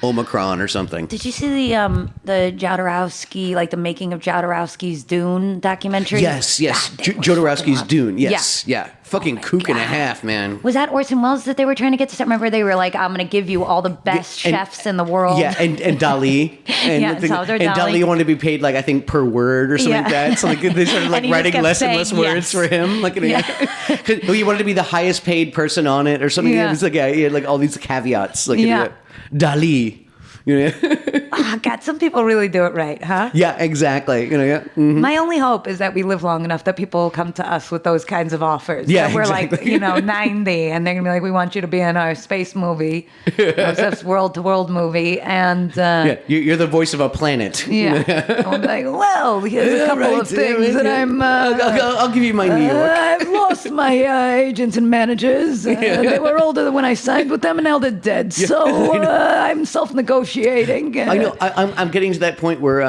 Omicron or something. Did you see the Jodorowsky, like the making of Jodorowsky's Dune documentary? Yes. Jodorowsky's Dune. Yes. Yeah. Fucking kook and a half, man. Was that Orson Welles that they were trying to get to? Remember, they were like, I'm going to give you all the best chefs in the world. Yeah, and Dali. And Salvador and Dali. Dali wanted to be paid, like, I think, per word or something like that. So like, they started like writing less and less words for him. Like, he wanted to be the highest paid person on it or something. Yeah. It was like, he had like all these caveats. Like, Dali. Oh, God, some people really do it right, huh? Yeah, exactly. My only hope is that we live long enough that people will come to us with those kinds of offers. Yeah, that we're exactly. like, 90, and they're going to be like, we want you to be in our space movie, this world-to-world movie, and... you're the voice of a planet. Yeah. I'll be like, well, here's a couple of things that I'm... I'll give you my New York. I've lost my agents and managers. They were older than when I signed with them, and now they're dead. So I'm self-negotiating. I know. I'm getting to that point where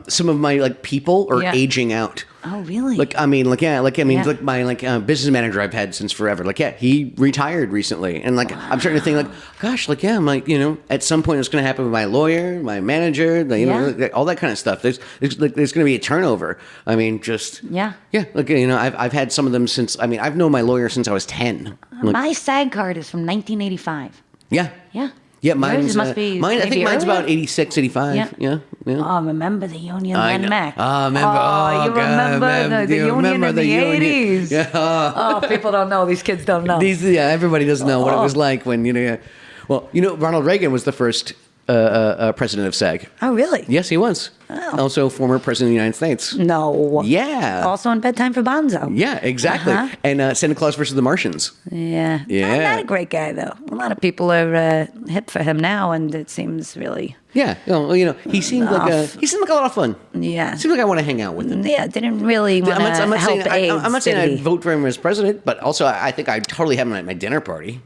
some of my like people are aging out. Oh, really? Like my business manager I've had since forever. Like, he retired recently, and like I'm starting to think like, gosh, like I'm like at some point it's going to happen with my lawyer, my manager, all that kind of stuff. There's going to be a turnover. I mean, Like I've had some of them since. I mean, I've known my lawyer since I was 10. My SAG card is from 1985. Yeah. Yeah. Yeah, mine's must be mine. I think mine's earlier? about 86, 85. Yeah. Oh, remember the Union Man Mac? Oh, remember. Oh, you remember the Union in the 80s? Yeah. Oh, people don't know. These kids don't know. Everybody doesn't know what it was like when Well, Ronald Reagan was the first president of SAG. Oh, really? Yes, he was. Oh. Also former president of the United States. No. Yeah. Also on Bedtime for Bonzo. Yeah, exactly. And Santa Claus versus the Martians. Yeah. Not a great guy, though. A lot of people are hip for him now, and it seems really... Yeah. He seemed like a lot of fun. Yeah. Seemed like I want to hang out with him. Yeah, didn't really want to help AIDS. I'm not saying I'd vote for him as president, but also I think I'd totally have him at my dinner party.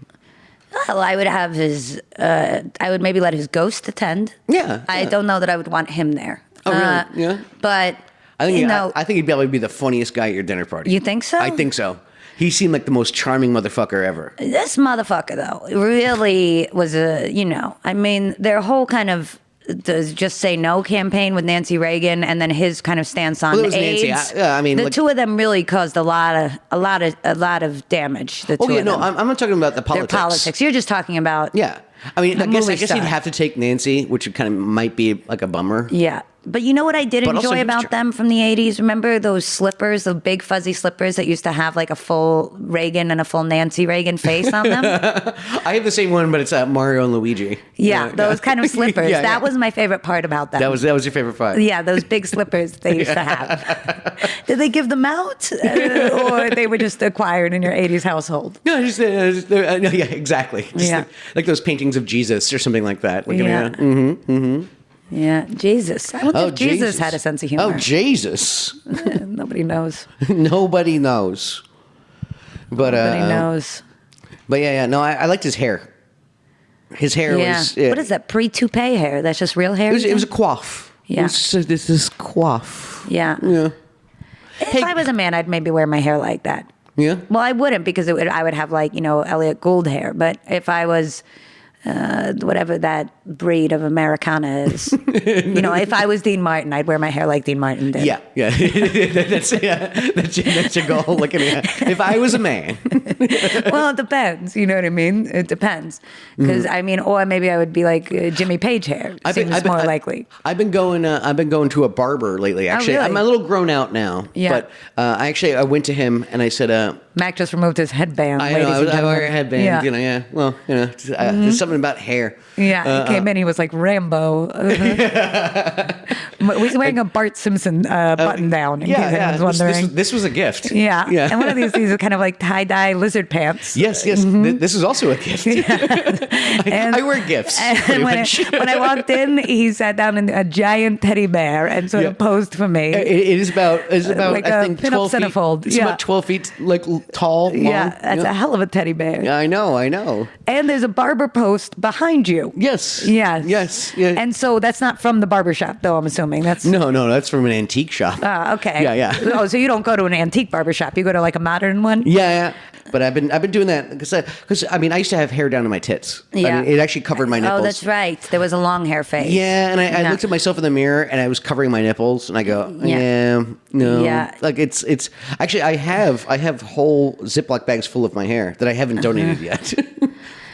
Well, I would have his... I would maybe let his ghost attend. Yeah. I don't know that I would want him there. Oh, really? Yeah. But, I think he'd probably be the funniest guy at your dinner party. You think so? I think so. He seemed like the most charming motherfucker ever. This motherfucker, though, really was their whole kind of the Just Say No campaign with Nancy Reagan, and then his kind of stance on AIDS. Nancy. The two of them really caused a lot of damage. The two of them. I'm not talking about the politics. Their politics. You're just talking about I mean, I guess movie you'd star. have to take Nancy, which kind of might be like a bummer. Yeah. But you know what I did But also enjoy he was about them from the 80s? Remember those slippers, the big fuzzy slippers that used to have like a full Reagan and a full Nancy Reagan face on them? I have the same one, but it's Mario and Luigi. Yeah, those kind of slippers. That was my favorite part about them. That was your favorite part. Yeah, those big slippers they used to have. Did they give them out? Or they were just acquired in your 80s household? No, exactly. Just like those paintings of Jesus or something like that. Yeah, Jesus. I don't think Jesus had a sense of humor. Oh, Jesus. Nobody knows. Nobody knows. But Nobody knows. But no, I liked his hair. His hair was... What is that, pre-toupee hair? That's just real hair? It was a coif. Yeah. This is coif. Yeah. If I was a man, I'd maybe wear my hair like that. Yeah? Well, I wouldn't, because I would have like, Elliot Gould hair. But if I was... whatever that breed of Americana is. If I was Dean Martin, I'd wear my hair like Dean Martin did. Yeah. That's your goal. If I was a man. Well, it depends. You know what I mean? It depends. Because or maybe I would be like Jimmy Page hair. Seems more likely. I've been going to a barber lately. Actually, really? I'm a little grown out now. Yeah. But I went to him and I said, Mac just removed his headband. I wear a headband. Yeah. Well, there's something about hair. Yeah, he came in, he was like Rambo. He's wearing a Bart Simpson button down, in case anyone's wondering. This was a gift. Yeah. And one of these are kind of like tie-dye lizard pants. Yes. This is also a gift. I wear gifts. And when I walked in, he sat down in a giant teddy bear and sort of posed for me. It is about like I think 12 feet. Centerfold. It's about 12 feet like tall, long. Yeah, that's a hell of a teddy bear. Yeah, I know. And there's a barber post behind you. Yes. Yes. Yeah. And so that's not from the barber shop, though, I'm assuming. That's No, that's from an antique shop. Okay. Yeah. Oh, so you don't go to an antique barber shop. You go to like a modern one? Yeah. But I've been doing that because I used to have hair down to my tits. Yeah. I mean, it actually covered my nipples. Oh, that's right. There was a long hair phase. Yeah, and I looked at myself in the mirror and I was covering my nipples, and I go, no. Yeah. Like it's actually I have whole Ziploc bags full of my hair that I haven't donated yet.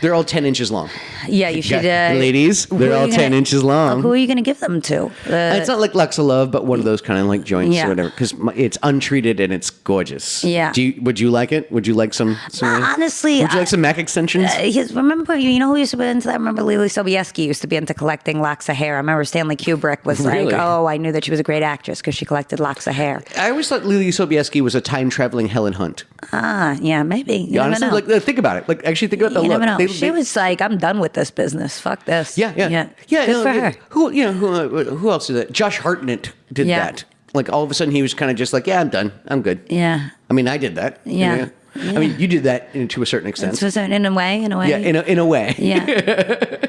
They're all 10 inches long. Yeah, you should. Ladies, they're all 10 inches long. Who are you going to give them to? It's not like Luxa Love, but one of those kind of like joints or whatever, because it's untreated and it's gorgeous. Yeah. Would you like it? Would you like some? Honestly, would you like some Mac extensions? Remember, you know who used to be into that? I remember Lily Sobieski used to be into collecting locks of hair. I remember Stanley Kubrick was Really? like, oh, I knew that she was a great actress because she collected locks of hair. I always thought Lily Sobieski was a time-traveling Helen Hunt. Yeah, maybe. You never honestly, know. like think about it. Like actually think about the You look. never know. She was like, I'm done with this business. Fuck this. Yeah. Good for her. Who else did that? Josh Hartnett did that. Like all of a sudden he was kind of just like, yeah, I'm done. I'm good. Yeah. I mean, I did that. Yeah. I mean, you did that to a certain extent. In a way. Yeah, in a way. Yeah.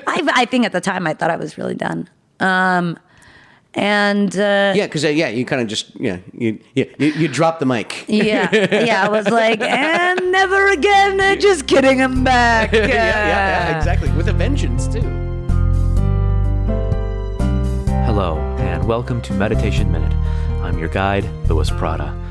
I think at the time I thought I was really done. Because you kind of just you drop the mic. I was like, and never again. Just kidding, I'm back. Yeah, exactly, with a vengeance too. Hello, and welcome to Meditation Minute. I'm your guide, Louis Prada.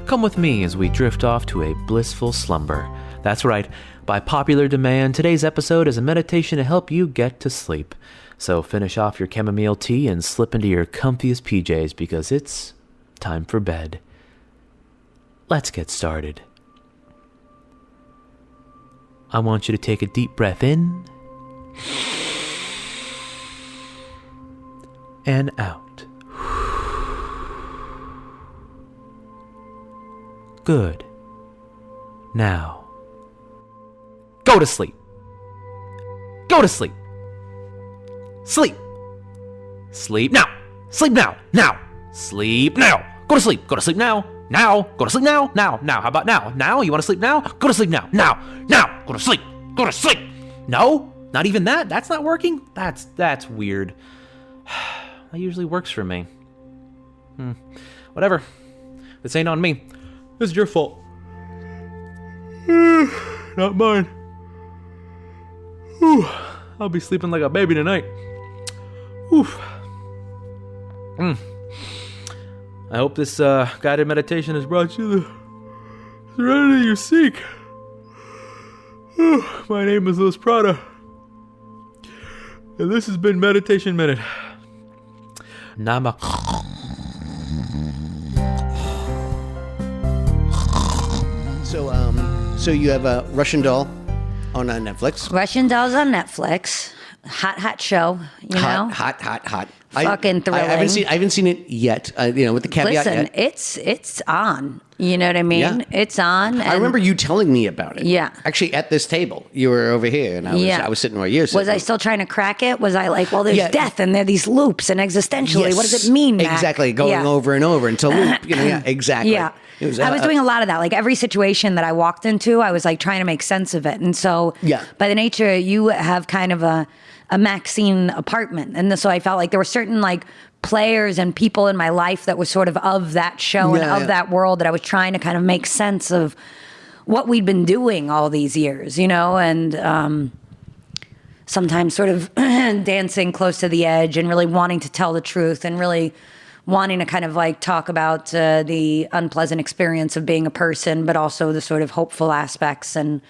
Come with me as we drift off to a blissful slumber. That's right, by popular demand, today's episode is a meditation to help you get to sleep. So finish off your chamomile tea and slip into your comfiest PJs because it's time for bed. Let's get started. I want you to take a deep breath in and out. Good. Now, go to sleep. Go to sleep. Sleep. Sleep now. Sleep now. Now. Sleep now. Go to sleep. Go to sleep now. Now. Go to sleep now. Now. Now. How about now? Now? You want to sleep now? Go to sleep now. Now. Now. Go to sleep. Go to sleep. No? Not even that? That's not working? That's weird. That usually works for me. Whatever. This ain't on me. This is your fault. Not mine. Whew. I'll be sleeping like a baby tonight. Oof. I hope this guided meditation has brought you the serenity you seek. My name is Louis Prada, and this has been Meditation Minute. Nama. So you have a Russian Doll on Netflix. Russian Dolls on Netflix. Hot show, you know? Hot. Fucking thrilling. I haven't seen it yet, with the caveat. Listen, it's on. You know what I mean? Yeah. It's on. I remember you telling me about it. Yeah. Actually, at this table. You were over here, and I was sitting where you're sitting. Was I still trying to crack it? Was I like, well, there's death, and there are these loops, and existentially, Yes. what does it mean, Mac? Exactly, going over and over until loop. Exactly. Yeah. I was doing a lot of that. Like every situation that I walked into, I was like trying to make sense of it. And so by the nature, you have kind of a Maxine apartment. And so I felt like there were certain like players and people in my life that was sort of that show and of that world that I was trying to kind of make sense of what we'd been doing all these years, and sometimes sort of dancing close to the edge and really wanting to tell the truth and really wanting to kind of like talk about the unpleasant experience of being a person, but also the sort of hopeful aspects and,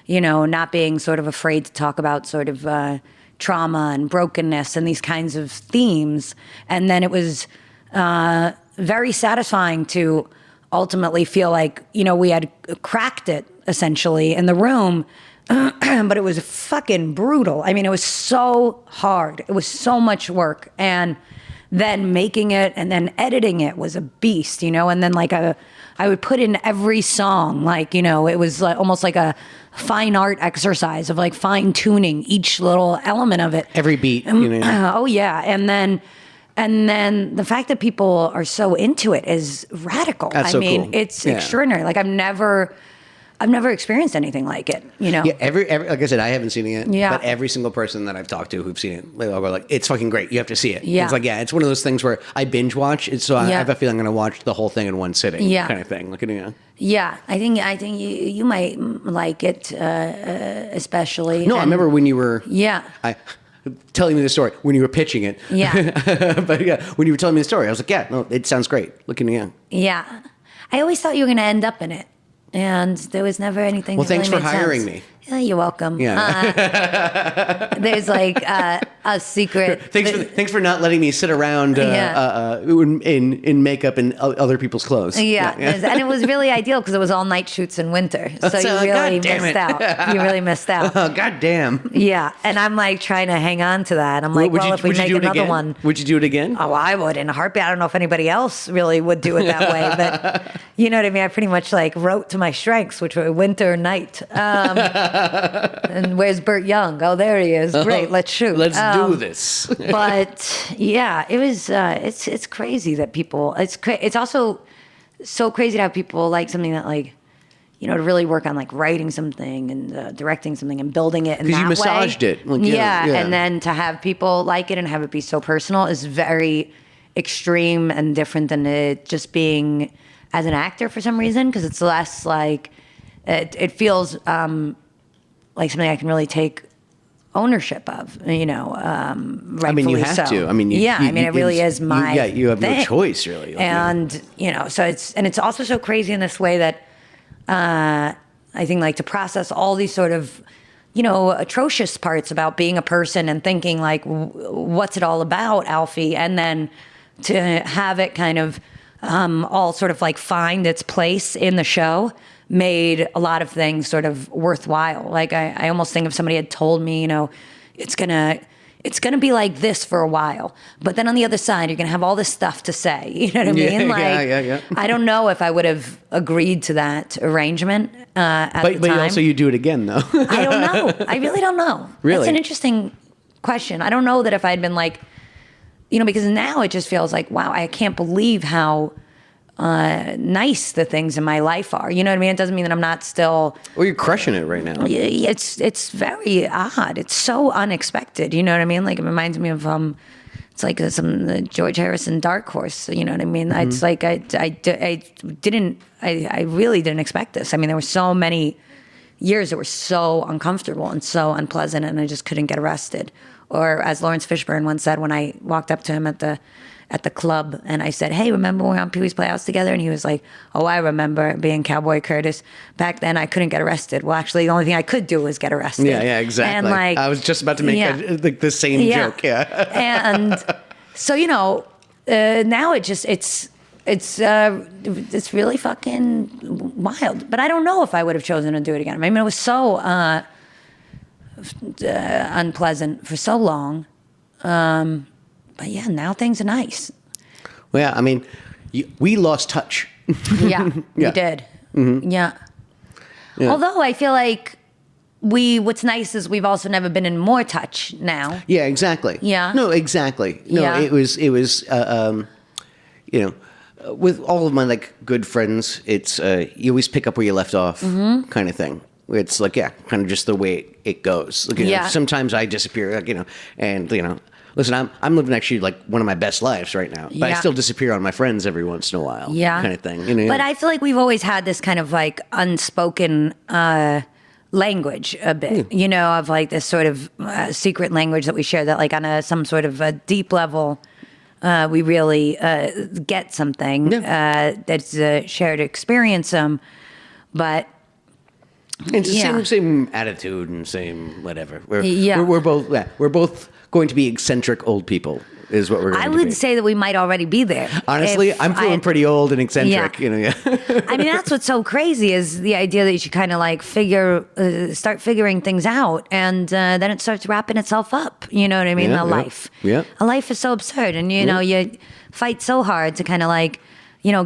not being sort of afraid to talk about sort of trauma and brokenness and these kinds of themes. And then it was very satisfying to ultimately feel like, we had cracked it essentially in the room, but it was fucking brutal. I mean, it was so hard. It was so much work. And then making it and then editing it was a beast, you know, and then like I would put in every song, like, you know, it was like almost like a fine art exercise of like fine tuning each little element of it. Every beat, you know. Oh yeah. And then the fact that people are so into it is radical. That's so mean, cool. it's Yeah. extraordinary. Like I've never experienced anything like it, you know? Yeah, every like I said, I haven't seen it yet. Yeah. But every single person that I've talked to who've seen it, they all go like, "It's fucking great. You have to see it." Yeah. It's like, yeah, it's one of those things where I binge watch. So I Yeah. have a feeling I'm going to watch the whole thing in one sitting. Yeah. Kind of thing. Like, you know. Yeah, I think you might like it, especially. No, I remember when you were. Yeah. Telling me the story when you were pitching it. Yeah. But yeah, when you were telling me the story, I was like, yeah, no, it sounds great. Looking at you. Yeah. I always thought you were going to end up in it. And there was never anything. Well, that thanks really for made hiring sense. me. Yeah, you're welcome. Yeah. There's like a secret. Thanks for not letting me sit around in makeup and other people's clothes. Yeah. And it was really ideal because it was all night shoots in winter. So you really missed out. You really missed out. Oh, God damn. Yeah. And I'm like trying to hang on to that. I'm like, if we make another one. Would you do it again? Oh, I would in a heartbeat. I don't know if anybody else really would do it that way, but you know what I mean? I pretty much like wrote to my strengths, which were winter, night. And where's Burt Young? Oh, there he is. Great. Let's shoot. Let's do this. But yeah, it was, it's crazy that people, it's also so crazy to have people like something that like, you know, to really work on like writing something and directing something and building it in that way. Because you massaged it. Like, yeah. And then to have people like it and have it be so personal is very extreme and different than it just being as an actor for some reason, because it's less like, it feels like something I can really take ownership of, you know, rightfully I mean, you have so. to. I mean, it really is my you have thing. no choice, really. And, you know, so it's also so crazy in this way that I think like to process all these sort of, you know, atrocious parts about being a person and thinking like, what's it all about, Alfie? And then to have it kind of all sort of like find its place in the show made a lot of things sort of worthwhile. Like I almost think if somebody had told me, you know, it's gonna be like this for a while, but then on the other side you're gonna have all this stuff to say. You know what I mean? Yeah. I don't know if I would have agreed to that arrangement at the time. But also you do it again, though. I don't know. I really don't know. Really? That's an interesting question. I don't know that if I'd been like, you know, because now it just feels like, wow, I can't believe how nice the things in my life are. You know what I mean? It doesn't mean that I'm not still. Well, you're crushing it right now. It's very odd. It's so unexpected. You know what I mean? Like it reminds me of it's like the George Harrison Dark Horse. You know what I mean? Mm-hmm. It's like I really didn't expect this. I mean, there were so many years that were so uncomfortable and so unpleasant, and I just couldn't get arrested. Or as Lawrence Fishburne once said when I walked up to him at the club and I said, hey, remember when we were on Pee-wee's Playhouse together? And he was like, oh, I remember being Cowboy Curtis. Back then I couldn't get arrested. Well, actually, the only thing I could do was get arrested. Yeah, exactly. And like, I was just about to make the same joke. Yeah. And so, you know, now it's really fucking wild. But I don't know if I would have chosen to do it again. I mean, it was so unpleasant for so long. But yeah, now things are nice. Well, yeah, I mean, we lost touch. Yeah, we did. Mm-hmm. Yeah. Although I feel like what's nice is we've also never been in more touch now. Yeah, exactly. Yeah. No, exactly. No, yeah. it was, you know, with all of my like good friends, it's, you always pick up where you left off kind of thing. It's like, yeah, kind of just the way it goes. Like, you know, sometimes I disappear, like, you know, and, you know, listen, I'm living actually like one of my best lives right now, but I still disappear on my friends every once in a while. Yeah. Kind of thing. You know? But I feel like we've always had this kind of like unspoken language a bit, you know, of like this sort of secret language that we share that like on some sort of a deep level, we really get something that's a shared experience. But it's the same attitude and same whatever. We're both going to be eccentric old people. Is what we're going I to be. would say that we might already be there. Honestly, I'm feeling pretty old and eccentric. Yeah. Yeah. I mean, that's what's so crazy is the idea that you should kind of like start figuring things out, and then it starts wrapping itself up. You know what I mean? Yeah, Life. Yeah. A life is so absurd, and you know, you fight so hard to kind of like,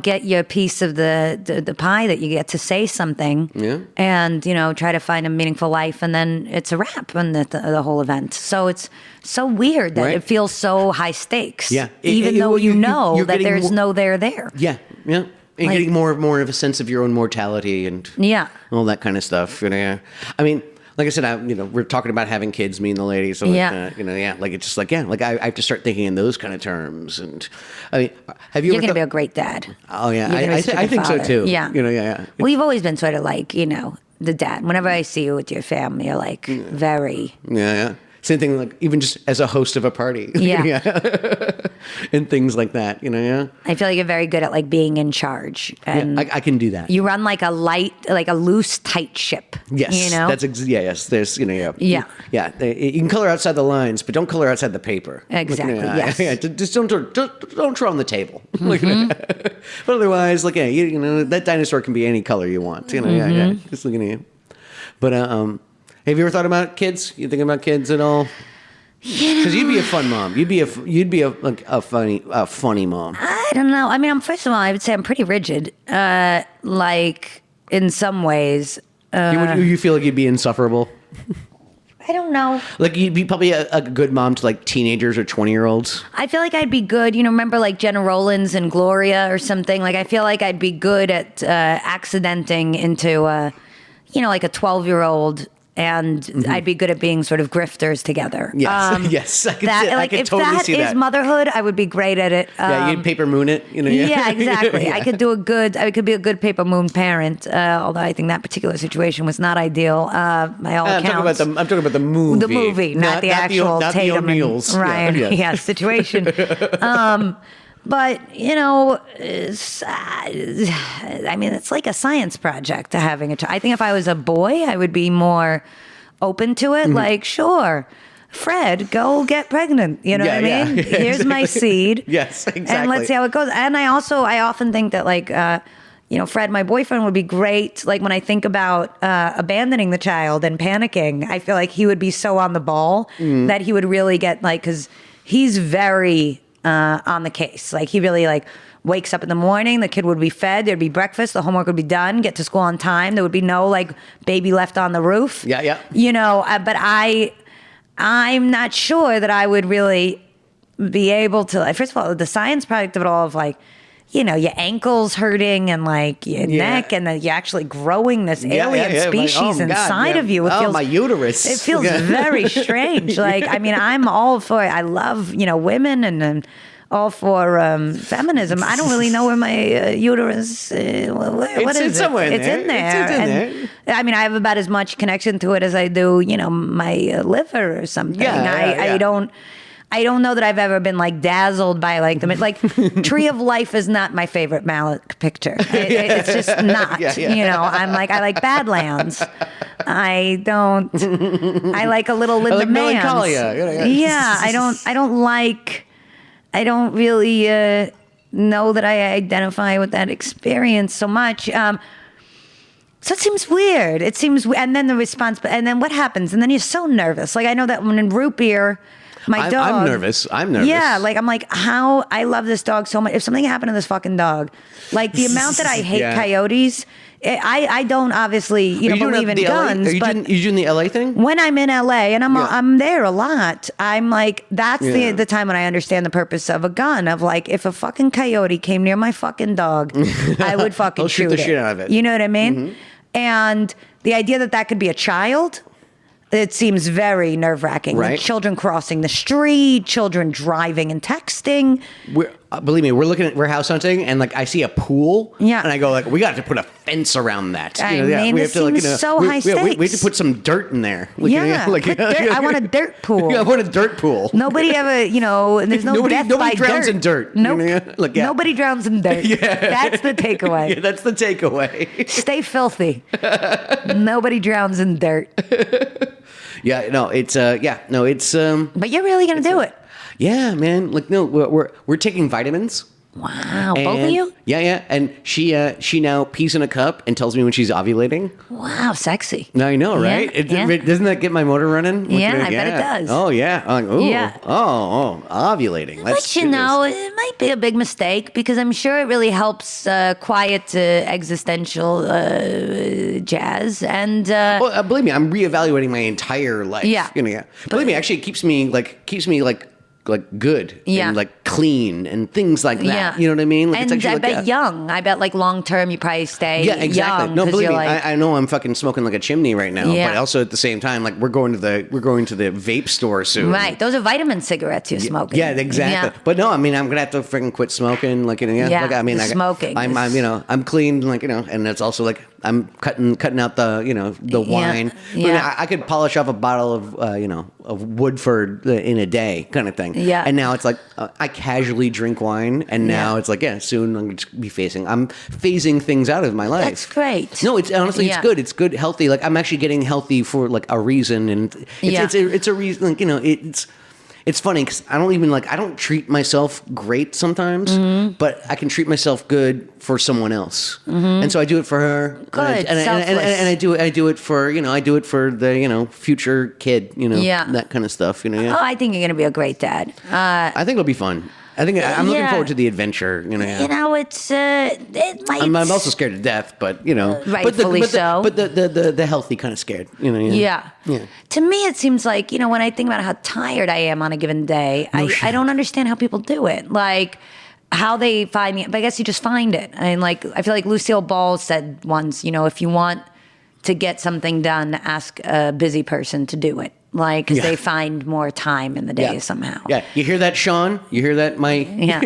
get your piece of the pie that you get to say something, and try to find a meaningful life, and then it's a wrap on the whole event. So it's so weird that it feels so high stakes. Yeah, even though you know that there's no there there. Yeah, yeah. And getting more of a sense of your own mortality and all that kind of stuff. I mean, like I said, we're talking about having kids, me and the lady. So, like it's just like, like I have to start thinking in those kind of terms. And I mean, have you? You're going to be a great dad. Oh yeah, I think so too. Yeah, yeah. Well, you've always been sort of like, the dad. Whenever I see you with your family, you're like very. Yeah. Same thing, like even just as a host of a party. Yeah. And things like that, I feel like you're very good at like being in charge. And I can do that. You run like a loose, tight ship. Yes. Yes. There's, Yeah. Yeah. You can color outside the lines, but don't color outside the paper. Exactly. Yes. Yeah. Just don't draw on the table. But otherwise, that dinosaur can be any color you want. Yeah. Just looking at you. But have you ever thought about kids? You thinking about kids at all? Because you'd be a fun mom. You'd be a funny mom. I don't know. I mean, first of all, I would say I'm pretty rigid. Like in some ways. You feel like you'd be insufferable? I don't know. Like you'd be probably a good mom to like teenagers or 20-year-olds. I feel like I'd be good. Remember like Jenna Rollins and Gloria or something? Like I feel like I'd be good at accidenting into, like a 12-year-old. And I'd be good at being sort of grifters together. Yes, yes, I could totally see that. If that is motherhood, I would be great at it. You'd paper moon it, Yeah, exactly. Yeah. I could be a good paper moon parent. Although I think that particular situation was not ideal by all accounts. I'm talking about the movie. The movie, not the actual Tatum the O'Neills. and Ryan situation. But, it's like a science project to having a child. I think if I was a boy, I would be more open to it. Like, sure, Fred, go get pregnant. You know what I mean? Yeah, Here's my seed. Yes, exactly. And let's see how it goes. And I often think that, like, Fred, my boyfriend, would be great. Like, when I think about abandoning the child and panicking, I feel like he would be so on the ball that he would really get, like, because he's very... on the case. Like he really wakes up in the morning, the kid would be fed, there'd be breakfast, the homework would be done, get to school on time. There would be no baby left on the roof. Yeah. But I'm not sure that I would really be able to, first of all, the science product of it all of your ankles hurting and your neck, and then you're actually growing this alien species inside of you. It feels, my uterus. It feels very strange. I'm all for it. I love, women and all for feminism. I don't really know where my uterus. What is it? Somewhere in there. It's in there. It's in there. I have about as much connection to it as I do, my liver or something. I don't know that I've ever been dazzled by the Tree of Life is not my favorite Malick picture. It's just not. I like Badlands. I like a little Linda Mann. I don't really know that I identify with that experience so much. So it seems weird. And then the response, and then what happens? And then you're so nervous. I know that when in Root Beer, my dog. I'm nervous. Yeah, how I love this dog so much. If something happened to this fucking dog, the amount that I hate coyotes. I don't obviously believe in guns. Are you doing the LA thing? When I'm in LA and I'm there a lot, I'm that's the time when I understand the purpose of a gun. Of if a fucking coyote came near my fucking dog, I would fucking I'll shoot the shit out of it. You know what I mean? Mm-hmm. And the idea that could be a child. It seems very nerve-wracking. Right. Children crossing the street, children driving and texting. Believe me, we're house hunting, and I see a pool, and I go we got to put a fence around that. It seems so high stakes. We have to put some dirt in there. Put dirt. I want a dirt pool. I want a dirt pool. Nobody ever, there's no death by dirt. Nobody drowns in dirt. Nope. Nobody drowns in dirt. That's the takeaway. Yeah, that's the takeaway. Stay filthy. Nobody drowns in dirt. Yeah, no, it's But you're really gonna do it. yeah, man. Like, no, we're taking vitamins. Wow, both of you? Yeah. And she now pees in a cup and tells me when she's ovulating. Wow, sexy. I know, right? Yeah. Doesn't that get my motor running? Yeah, I bet it does. Oh, yeah. I'm like, ooh. Yeah. Oh, ovulating. But you know, it might be a big mistake because I'm sure it really helps quiet existential jazz. And Well, believe me, I'm reevaluating my entire life. Yeah. You know, yeah. Believe me, actually, it keeps me good. Yeah. And like clean and things like that. Yeah. You know what I mean? Like, and it's actually I bet like, young. I bet like long term you probably stay yeah, exactly. young. No, 'cause believe you're me, like, I know I'm fucking smoking like a chimney right now, Yeah. but also at the same time, like we're going to the vape store soon. right. Those are vitamin cigarettes you're smoking. Yeah, exactly. Yeah. But no, I mean, I'm gonna have to freaking quit smoking. Like, you know, Yeah, like, I mean, the smoking I'm I'm clean. Like, you know, and it's also like I'm cutting out the the wine. But, you know, Yeah. I could polish off a bottle of of Woodford in a day, kind of thing. Yeah. And now it's like I casually drink wine, and now it's like soon I'm gonna be I'm phasing things out of my life. That's great. No, it's honestly Yeah. it's good. It's good, healthy. Like I'm actually getting healthy for like a reason, and it's a reason. Like, you know, it's funny because I don't treat myself great sometimes, Mm-hmm. but I can treat myself good for someone else, and so I do it for her. Good, and selfless. I do it for the future kid, Yeah. that kind of stuff. Yeah. Oh, I think you're going to be a great dad. I think it'll be fun. I think I'm looking Yeah. forward to the adventure. Yeah. You know, it might. I'm also scared to death, but Rightfully so. But the healthy kind of scared. Yeah. Yeah. To me, it seems like, when I think about how tired I am on a given day, I don't understand how people do it. Like, how they find me. But I guess you just find it. I feel like Lucille Ball said once, if you want to get something done, ask a busy person to do it. Like, because they find more time in the day somehow. Yeah, you hear that, Sean? You hear that, Yeah.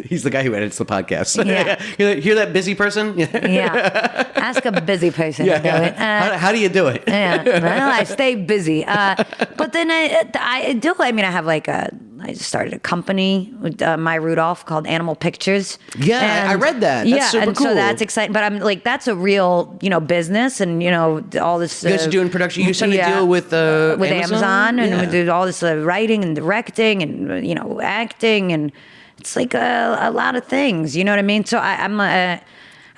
He's the guy who edits the podcast. Yeah. Hear that busy person? Yeah. Ask a busy person to do it. How do you do it? Yeah. Well, I stay busy. But then I do. I mean, I just started a company with Maya Rudolph called Animal Pictures. Yeah, I read that. That's super and cool. so that's exciting. But I'm like, that's a real, business, and all this. You guys are doing production. You signed a deal with Amazon, and Yeah. we do all this writing and directing, and acting, and it's like a lot of things. You know what I mean? So I'm.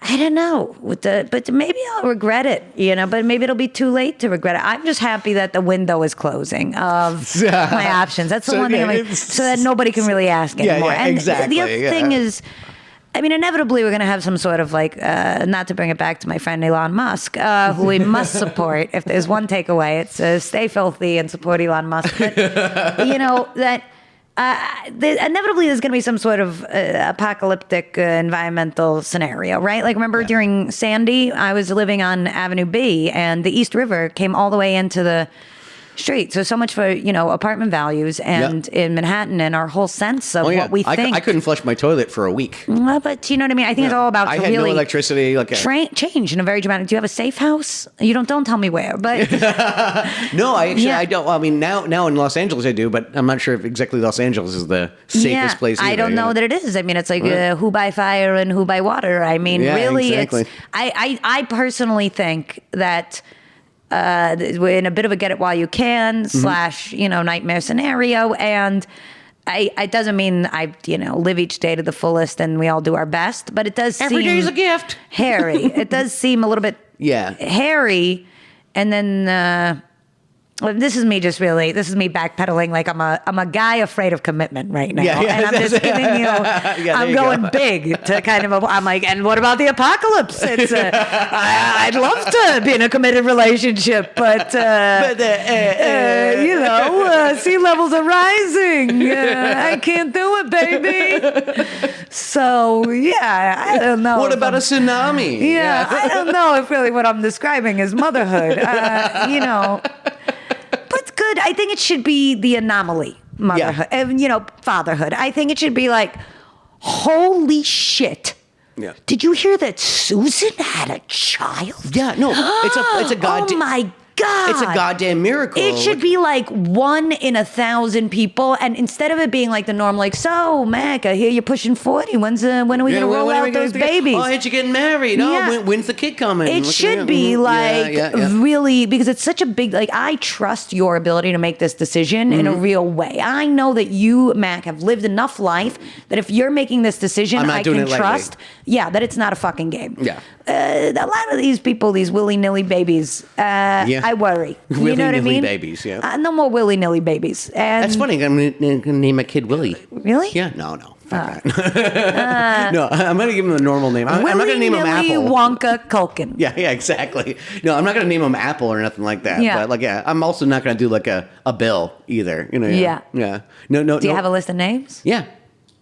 I don't know, but maybe I'll regret it, but maybe it'll be too late to regret it. I'm just happy that the window is closing of my options. That's the one thing I'm like, so that nobody can really ask anymore. Yeah, and exactly. the other thing is, I mean, inevitably we're going to have some sort of not to bring it back to my friend Elon Musk, who we must support. If there's one takeaway, it's stay filthy and support Elon Musk. But, that... inevitably, there's going to be some sort of apocalyptic environmental scenario, right? Like, remember during Sandy, I was living on Avenue B, and the East River came all the way into the street. So much for, apartment values and in Manhattan and our whole sense of what we think. I couldn't flush my toilet for a week. Well, but you know what I mean? I think it's all about I to had really no electricity. change in a very dramatic. Do you have a safe house? Don't tell me where, but No, I don't. Well, I mean, now in Los Angeles I do, but I'm not sure if exactly Los Angeles is the safest place either. I don't know that it is. I mean, it's like who by fire and who by water. I mean, really, exactly. it's. I personally think that. We're in a bit of a get it while you can / nightmare scenario, and it doesn't mean I live each day to the fullest and we all do our best, but it does seem Every day's a gift. hairy. It does seem a little bit hairy, and then this is me backpedaling like I'm a guy afraid of commitment right now. Yeah. And I'm just giving I'm going big to kind of I'm like, and what about the apocalypse? It's I'd love to be in a committed relationship, but sea levels are rising. I can't do it, baby. So I don't know. What about a tsunami? Yeah, I don't know if really what I'm describing is motherhood. But good. I think it should be the anomaly, motherhood, fatherhood. I think it should be like, holy shit. Yeah. Did you hear that Susan had a child? Yeah, no, it's a goddamn. Oh my God. It's a goddamn miracle. It should be like 1 in 1,000 people, and instead of it being like the norm, like, so Mac, I hear you're pushing 40. When are we gonna roll out those babies? Oh, I heard you getting married. Oh, when's the kid coming? It should be like really, because it's such a big, like, I trust your ability to make this decision in a real way. I know that you, Mac, have lived enough life that if you're making this decision, I can trust, that it's not a fucking game. Yeah. A lot of these people, these willy-nilly babies, I worry. You know what I mean? Babies, yeah. No more willy-nilly babies. And that's funny. I'm going to name a kid Willie. Really? Yeah. No. Fuck that. No, I'm going to give him the normal name. I'm not going to name him Apple. Wonka Culkin. Yeah, exactly. No, I'm not going to name him Apple or nothing like that. Yeah. But I'm also not going to do like a Bill either. You know. Yeah. No. Do you have a list of names? Yeah.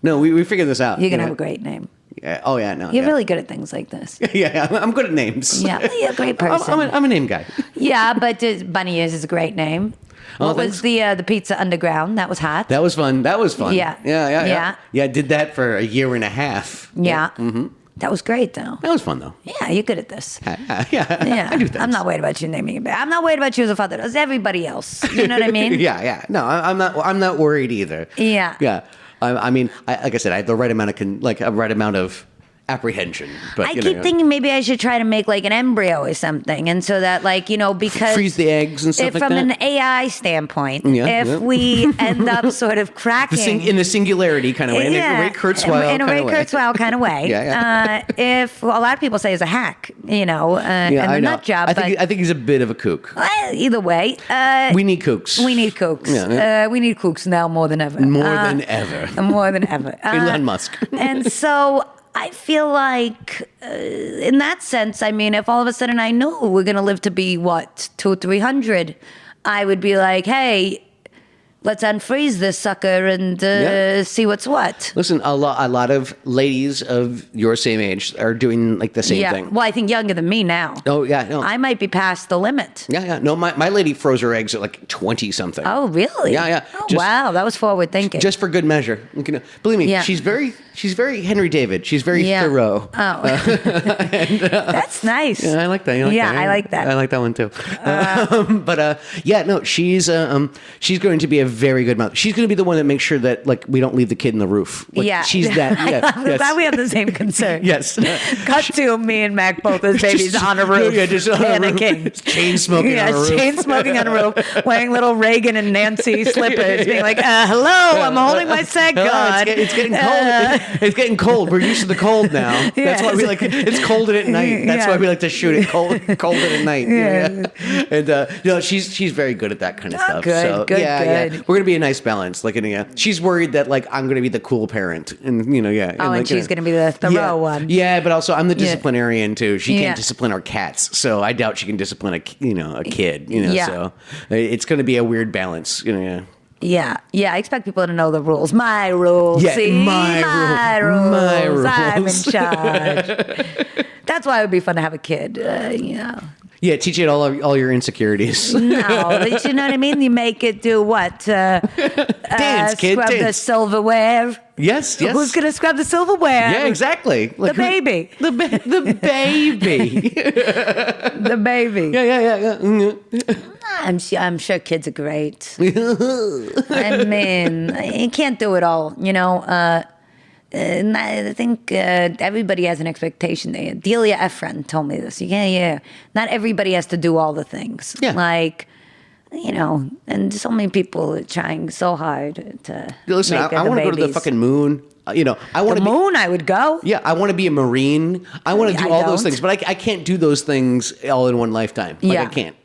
No, we figured this out. You're going to have a great name. Yeah. Oh, yeah, no. You're really good at things like this. Yeah, I'm good at names. Yeah, you're a great person. I'm a name guy. Yeah, but Bunny is a great name. What was the Pizza Underground? That was hot. That was fun. Yeah. Yeah, I did that for a year and a half. Yeah. Mm-hmm. That was great, though. That was fun, though. Yeah, you're good at this. Yeah. I do things. I'm not worried about you naming it. I'm not worried about you as a father. As everybody else. You know what I mean? Yeah. No, I'm not worried either. Yeah. Yeah. I mean, like I said, I have the right amount of apprehension. But I keep thinking maybe I should try to make like an embryo or something, and so that because freeze the eggs and stuff like that. From an AI standpoint, if we end up sort of cracking in the singularity kind of way, in a Ray Kurzweil kind of way. If a lot of people say it's a hack, and a nut job. I think he's a bit of a kook. Either way, we need kooks. We need kooks. We need kooks now more than ever. More than ever. Elon Musk. And so I feel like, in that sense, I mean, if all of a sudden I knew we're going to live to be, 200-300, I would be like, hey, let's unfreeze this sucker and see what's what. Listen, a lot of ladies of your same age are doing like the same thing. Well, I think younger than me now. Oh, yeah. No. I might be past the limit. Yeah. No, my lady froze her eggs at like 20-something. Oh, really? Yeah. Oh, wow. That was forward thinking. Just for good measure. Believe me, she's very Henry David. She's very Thoreau. Oh. That's nice. Yeah, I like that. I like that. I like that one too. She's going to be a very good mother. She's going to be the one that makes sure that we don't leave the kid in the roof. She's that. I'm glad we have the same concern. Yes. Cut to me and Mac both as babies on a roof. Yeah, just panicking. Chain smoking on a roof. Chain smoking on a roof, wearing little Reagan and Nancy slippers, being like, hello, I'm holding my sack gun. It's getting cold. It's getting cold. We're used to the cold now. That's why we it's cold at night. That's why we like to shoot it cold at night. Yeah. And she's very good at that kind of stuff. Good. We're gonna be a nice balance. She's worried that I'm gonna be the cool parent, and and she's gonna be the Thoreau one. Yeah, but also I'm the disciplinarian too. She can't discipline our cats, so I doubt she can discipline a kid. So it's gonna be a weird balance. Yeah. I expect people to know the rules. My rules. Yeah, see? my rules. My rules. I'm in charge. That's why it would be fun to have a kid. Yeah, teach it all your insecurities. No, but you know what I mean? You make it do what? Dance, kid, scrub the silverware. Yes. Who's going to scrub the silverware? Yeah, exactly. The baby. The baby. The baby. Yeah. I'm sure kids are great. I mean, you can't do it all, and I think everybody has an expectation. Delia Efren told me this. Yeah. Not everybody has to do all the things. Yeah. And so many people are trying so hard to. Listen, I want to go to the fucking moon. I want the moon. I would go. Yeah, I want to be a Marine. I want to do all those things, but I can't do those things all in one lifetime. I can't.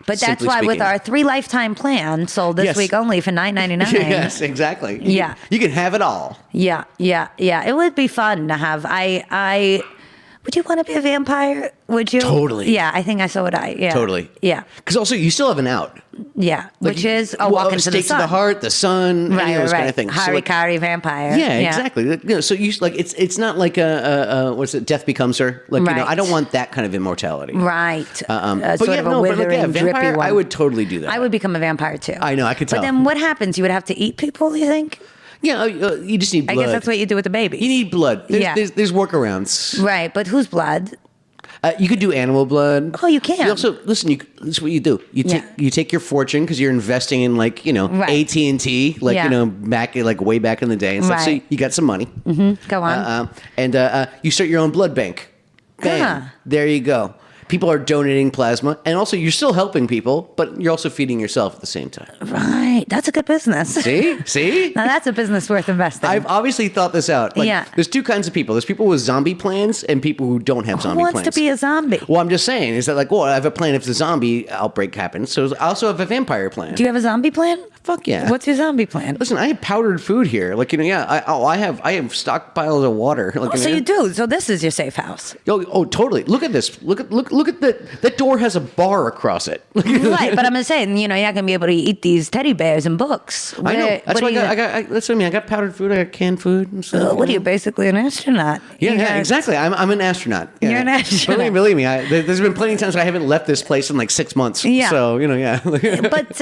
But that's why with our 3 lifetime plan, sold this week only for $9.99. Yes, exactly. You can have it all. Yeah. It would be fun to have. Would you want to be a vampire? Would you? Totally. Yeah, I think so would I. Yeah. Totally. Yeah. Because also you still have an out. Yeah, which is a walk into the sun. Stakes of the heart, the sun, any of those kind of things. Harikari vampire. Yeah, exactly. So you it's not like death becomes her. I don't want that kind of immortality. Right. Sort of a withering, drippy one. I would totally do that. I would become a vampire too. I know, I could tell. But then what happens? You would have to eat people, you think? Yeah, you just need blood. I guess that's what you do with the babies. You need blood. There's workarounds. Right, but whose blood? You could do animal blood. Oh, you can. You also listen. This is what you do. You take your fortune because you're investing in like Right. AT&T, like back like way back in the day and stuff. So Right. you got some money. Go on. And you start your own blood bank. Bam. Huh. There you go. People are donating plasma, and also you're still helping people, but you're also feeding yourself at the same time. Right. That's a good business. See? Now that's a business worth investing. I've obviously thought this out. Like, there's two kinds of people. There's people with zombie plans and people who don't have zombie Who plans. wants to be a zombie? Well, I'm just saying, is that like, well, I have a plan if the zombie outbreak happens. So I also have a vampire plan. Do you have a zombie plan? Fuck yeah. What's your zombie plan? Listen, I have powdered food here. Like, I have stockpiles of water. Like, So you do. So this is your safe house. Oh, totally. Look at this. Look at that door has a bar across it. Right, but I'm just saying, you're not going to be able to eat these teddy bears and books. I know. That's why that's what I mean. I got powdered food. I got canned food and stuff. What are you, basically an astronaut? Yeah, exactly. I'm an astronaut. Yeah. You're an astronaut. Believe me. There's been plenty of times I haven't left this place in like 6 months. Yeah. So yeah. But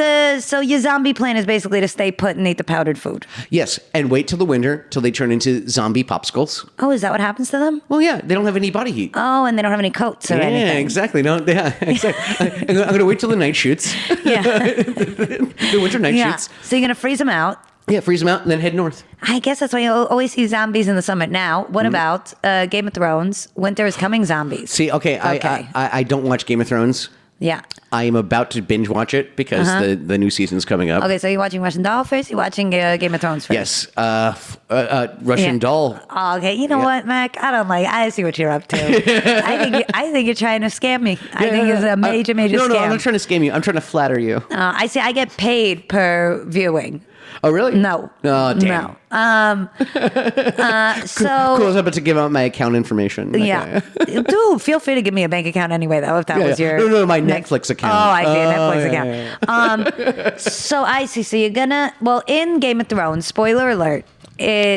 so your zombie plan is basically to stay put and eat the powdered food. Yes, and wait till the winter till they turn into zombie popsicles. Oh, is that what happens to them? Well, yeah, they don't have any body heat. Oh, and they don't have any coats or anything. Yeah, exactly. No, yeah, exactly. I'm going to wait till the night shoots. Yeah. The winter night shoots. So you're going to freeze them out. Yeah, freeze them out and then head north. I guess that's why you always see zombies in the summer. Now, what about Game of Thrones? Winter is coming zombies. See, okay. I don't watch Game of Thrones. Yeah. I am about to binge watch it because the new season's coming up. Okay, so you're watching Russian Doll first? You're watching Game of Thrones first? Yes. Russian Doll. Oh, okay, you know what, Mac? I see what you're up to. I think you're trying to scam me. I think it's a major scam. No, I'm not trying to scam you. I'm trying to flatter you. I see. I get paid per viewing. Oh, really? No. Oh, damn. No. So cool. I was about to give out my account information. Yeah. Dude, feel free to give me a bank account anyway, though, if that was your... No, my Netflix account. Oh, I see, a Netflix account. Yeah. So I see. So you're gonna... Well, in Game of Thrones, spoiler alert,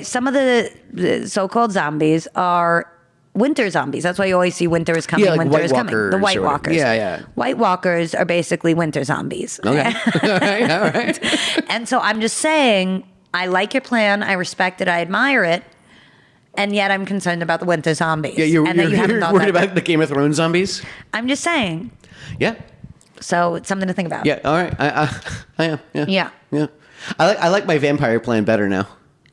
some of the so-called zombies are winter zombies. That's why you always see winter is coming, like winter is White coming. The White Walkers or Walkers. yeah. White Walkers are basically winter zombies. Okay. All right. And so I'm just saying, I like your plan. I respect it. I admire it. And yet I'm concerned about the winter zombies. Yeah, you're thought worried that about the Game of Thrones zombies? I'm just saying. Yeah. So it's something to think about. Yeah, all right. I am. Yeah. Yeah. I like my vampire plan better now.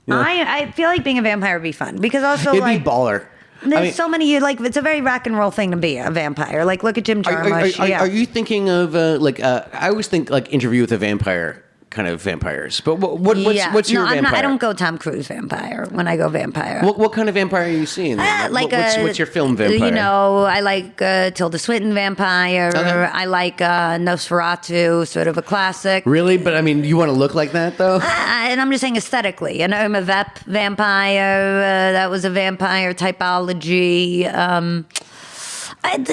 Yeah. I feel like being a vampire would be fun because also It'd like be baller. there's so many it's a very rock and roll thing to be a vampire. Like look at Jim Jarmusch. Are you thinking of I always think like Interview with a Vampire kind of vampires. But what's your vampire? I don't go Tom Cruise vampire when I go vampire. What kind of vampire are you seeing? What's your film vampire? I like Tilda Swinton vampire. Okay. I like Nosferatu, sort of a classic. Really? But I mean, you want to look like that though? And I'm just saying aesthetically. An Irma Vep vampire. That was a vampire typology.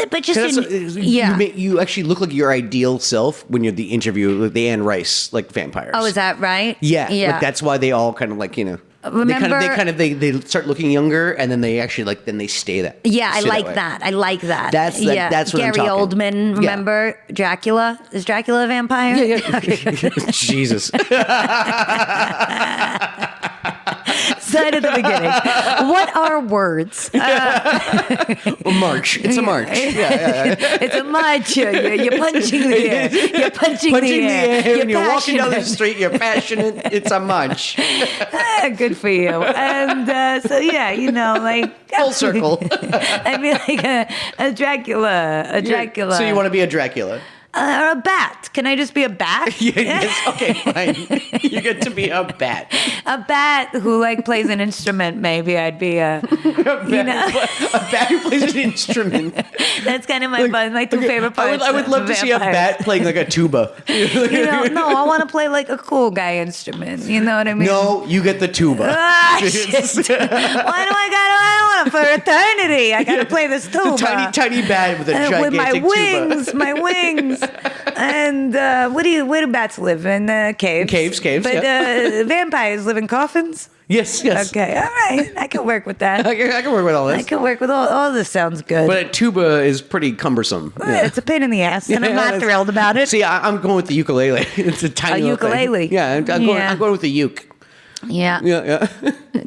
But just you actually look like your ideal self when you're the Interview with the Anne Rice like vampires. Oh, is that right? Yeah. Like that's why they all kind of like Remember, they start looking younger and then they actually they stay that. Yeah, I like that. I like that. That's what Gary I'm talking. Oldman. Remember Dracula? Is Dracula a vampire? Yeah. Jesus. Start at the beginning. What are words? March. It's a march. Yeah. It's a march. You're punching the air. You're punching the air. When you're walking down the street, you're passionate. It's a march. Good for you. And full circle. I mean, like a Dracula. A Dracula. So you want to be a Dracula? Or a bat. Can I just be a bat? Yes. Okay, fine. You get to be a bat. A bat who plays an instrument. Maybe I'd be a bat who plays an instrument. That's kind of my two favorite parts. I would love to see a bat playing like a tuba. No, I want to play like a cool guy instrument. You know what I mean? No, you get the tuba. Shit. Why do I want for eternity? I gotta play this tuba. It's a tiny bat with a gigantic tuba. My wings. And where do bats live? In caves? Caves. But vampires live in coffins? Yes. Okay, all right. I can work with that. I can work with all this. I can work with all this. Sounds good. But a tuba is pretty cumbersome. Yeah. It's a pain in the ass, and I'm not thrilled about it. See, I'm going with the ukulele. It's a tiny ukulele. Thing. Yeah, I'm going with the uke. Yeah. Yeah.